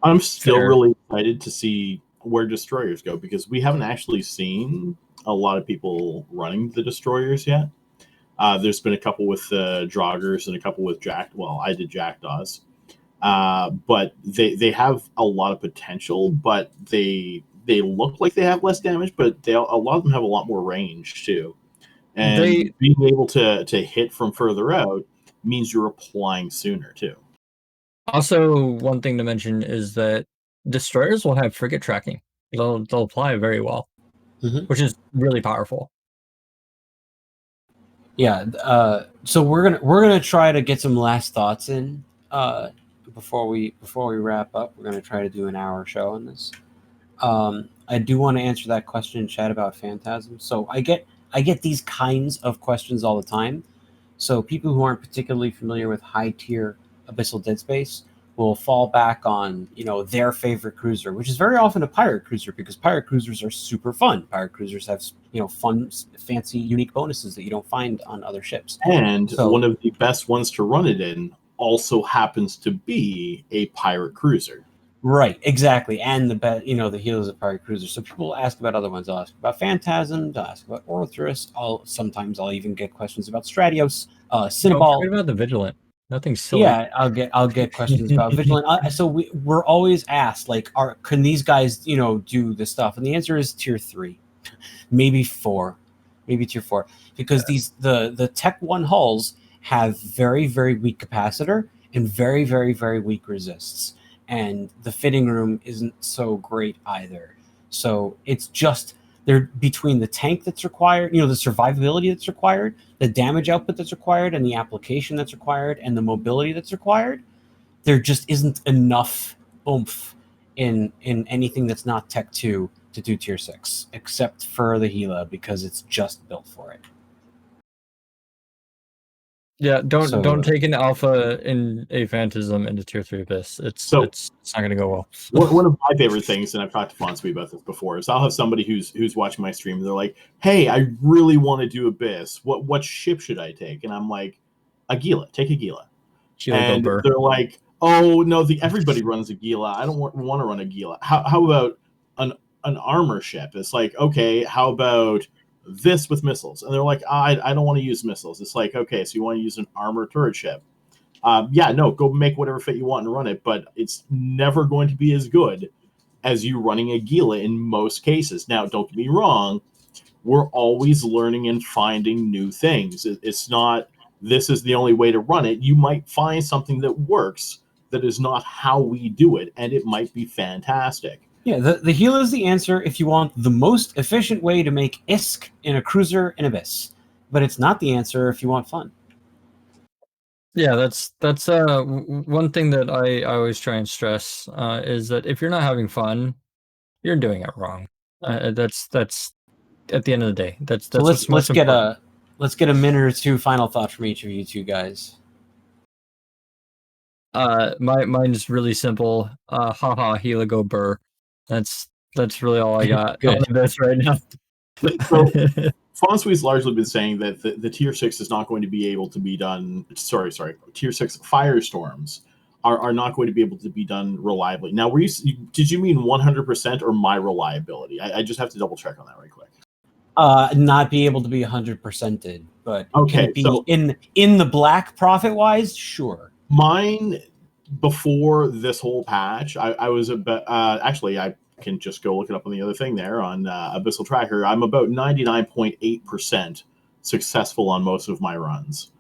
S3: I'm still really excited to see where destroyers go, because we haven't actually seen a lot of people running the destroyers yet. There's been a couple with Draugrs and a couple with I did Jackdaws. But they have a lot of potential, but they look like they have less damage, but a lot of them have a lot more range too. And being able to hit from further out means you're applying sooner too.
S2: Also, one thing to mention is that destroyers will have frigate tracking. They'll apply very well, which is really powerful.
S1: Yeah. So we're gonna try to get some last thoughts in before we wrap up. We're gonna try to do an hour show on this. I do want to answer that question in chat about Phantasm. So I get these kinds of questions all the time. So people who aren't particularly familiar with high tier Abyssal Dead Space will fall back on their favorite cruiser, which is very often a pirate cruiser, because pirate cruisers are super fun. Pirate cruisers have fun, fancy, unique bonuses that you don't find on other ships.
S3: And one of the best ones to run it in also happens to be a pirate cruiser.
S1: Right, exactly. And the Hateless of pirate cruiser. So people will ask about other ones. I'll ask about Phantasm, I'll ask about Orthrus. Sometimes I'll even get questions about Stratios, Cinnaball.
S2: What about the Vigilant? Nothing silly.
S1: Yeah, I'll get questions about Vigilant. So we're always asked, like, can these guys do this stuff? And the answer is tier 3, maybe 4, maybe tier 4, because the Tech 1 hulls have very, very weak capacitor and very, very, very weak resists. and the fitting room isn't so great either. So it's just they're between the tank that's required, the survivability that's required, the damage output that's required, and the application that's required, and the mobility that's required. There just isn't enough oomph in anything that's not Tech 2 to do Tier 6, except for the Gila, because it's just built for it.
S2: Yeah, don't take an Alpha in a Phantasm into Tier 3 Abyss. It's not going to go well.
S3: One of my favorite things, and I've talked to Fonsui about this before, is I'll have somebody who's watching my stream, and they're like, "Hey, I really want to do Abyss. What ship should I take?" And I'm like, "A Gila. Take a Gila." And they're like, "Oh no, everybody runs a Gila. I don't want to run a Gila. How about an armor ship?" It's like, okay, how about this with missiles? And they're like, I don't want to use missiles. It's like, okay, so you want to use an armor turret ship? Go make whatever fit you want and run it, but it's never going to be as good as you running a Gila in most cases. Now, don't get me wrong, we're always learning and finding new things. It's not this is the only way to run it. You might find something that works that is not how we do it, and it might be fantastic.
S1: Yeah, the Gila is the answer if you want the most efficient way to make ISK in a cruiser in Abyss, but it's not the answer if you want fun.
S2: Yeah, that's one thing that I always try and stress is that if you're not having fun, you're doing it wrong. That's at the end of the day. That's
S1: so let's get a minute or two final thought from each of you two guys.
S2: Mine's really simple. Haha, Gila go burr. That's really all I got on this right now.
S3: So, Fonsui's largely been saying that the Tier 6 is not going to be able to be done. Sorry, Tier 6 firestorms are not going to be able to be done reliably. Now, did you mean 100% or my reliability? I just have to double check on that right quick.
S1: Not be able to be 100%ed, but
S3: okay,
S1: can it be so, in the black profit wise? Sure.
S3: Mine before this whole patch, I was about actually I can just go look it up on the other thing there on Abyssal Tracker. I'm about 99.8% successful on most of my runs.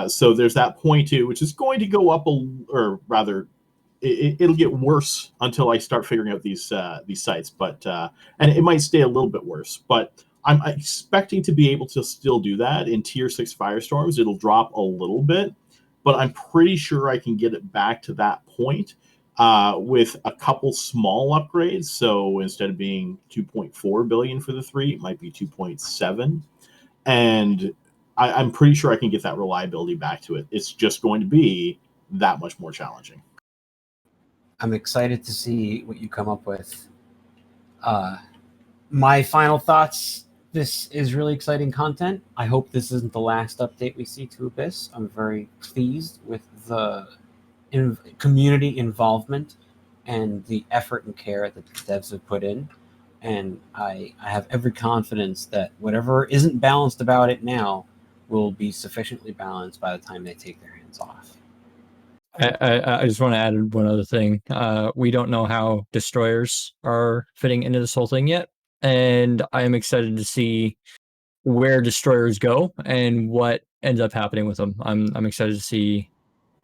S3: So there's that 0.2, which is going to go up, or rather, it'll get worse until I start figuring out these sites. But and it might stay a little bit worse. But I'm expecting to be able to still do that in Tier 6 Firestorms. It'll drop a little bit, but I'm pretty sure I can get it back to that point with a couple small upgrades. So instead of being 2.4 billion for the 3, it might be 2.7. And I'm pretty sure I can get that reliability back to it. It's just going to be that much more challenging.
S1: I'm excited to see what you come up with. My final thoughts. This is really exciting content. I hope this isn't the last update we see to Abyss. I'm very pleased with the community involvement and the effort and care that the devs have put in. And I have every confidence that whatever isn't balanced about it now will be sufficiently balanced by the time they take their hands off.
S2: I just want to add one other thing. We don't know how destroyers are fitting into this whole thing yet. And I am excited to see where destroyers go and what ends up happening with them. I'm excited to see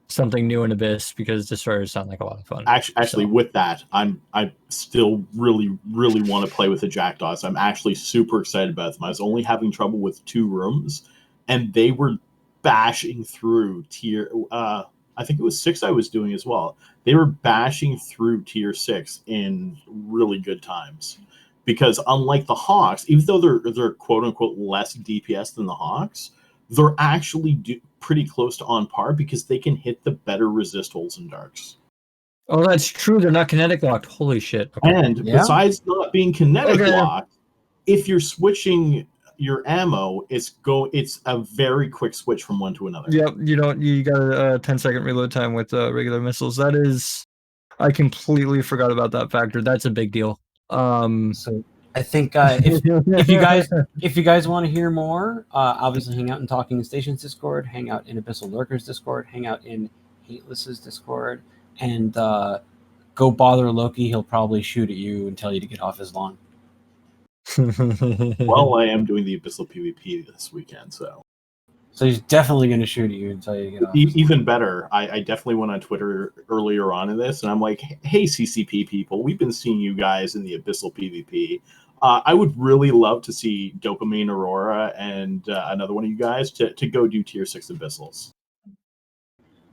S2: something new in Abyss because destroyers sound like a lot of fun.
S3: Actually, with that, I still really want to play with the Jackdaws. I'm actually super excited about them. I was only having trouble with 2 rooms, and they were bashing through tier. I think it was 6 I was doing as well. They were bashing through tier 6 in really good times. Because unlike the Hawks, even though they're quote unquote less DPS than the Hawks, they're actually pretty close to on par because they can hit the better resist holes and darks.
S2: Oh, that's true. They're not kinetic locked. Holy shit.
S3: Okay. And besides not being kinetic locked, if you're switching your ammo, it's a very quick switch from one to another.
S2: Yep, you got a 10-second reload time with regular missiles. That is, I completely forgot about that factor. That's a big deal.
S1: So I think if you guys want to hear more, obviously hang out in Talking Stations Discord, hang out in Abyssal Lurkers Discord, hang out in Hateless's Discord, and go bother Loki. He'll probably shoot at you and tell you to get off his lawn.
S3: Well, I am doing the Abyssal PvP this weekend, so
S1: So he's definitely going to shoot at you until you get off.
S3: Even better, I definitely went on Twitter earlier on in this, and I'm like, hey, CCP people, we've been seeing you guys in the Abyssal PvP. I would really love to see Dopamine Aurora and another one of you guys to go do tier 6 Abyssals.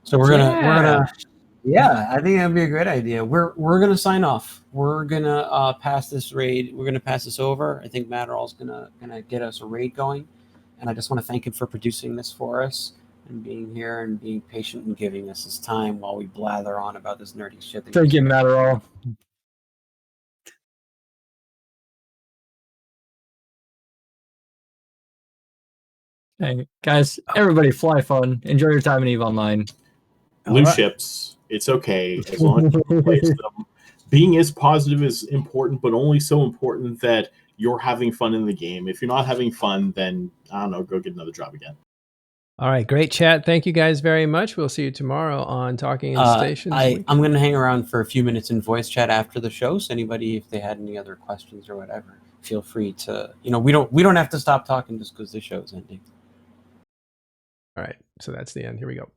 S1: So we're gonna yeah, I think that'd be a great idea. We're gonna sign off. We're gonna pass this raid. We're gonna pass this over. I think Matterall's gonna get us a raid going, and I just want to thank him for producing this for us and being here and being patient and giving us his time while we blather on about this nerdy shit.
S2: Thank you, Matterall. Hey, guys, everybody fly fun. Enjoy your time in EVE Online.
S3: Loot ships, it's okay as long as you replace them. Being as positive is important, but only so important that you're having fun in the game. If you're not having fun, then, I don't know, go get another job again.
S5: All right, great chat. Thank you guys very much. We'll see you tomorrow on Talking in Stations.
S1: I'm going to hang around for a few minutes in voice chat after the show. So anybody, if they had any other questions or whatever, feel free to. We don't have to stop talking just because the show's ending.
S5: All right, so that's the end. Here we go.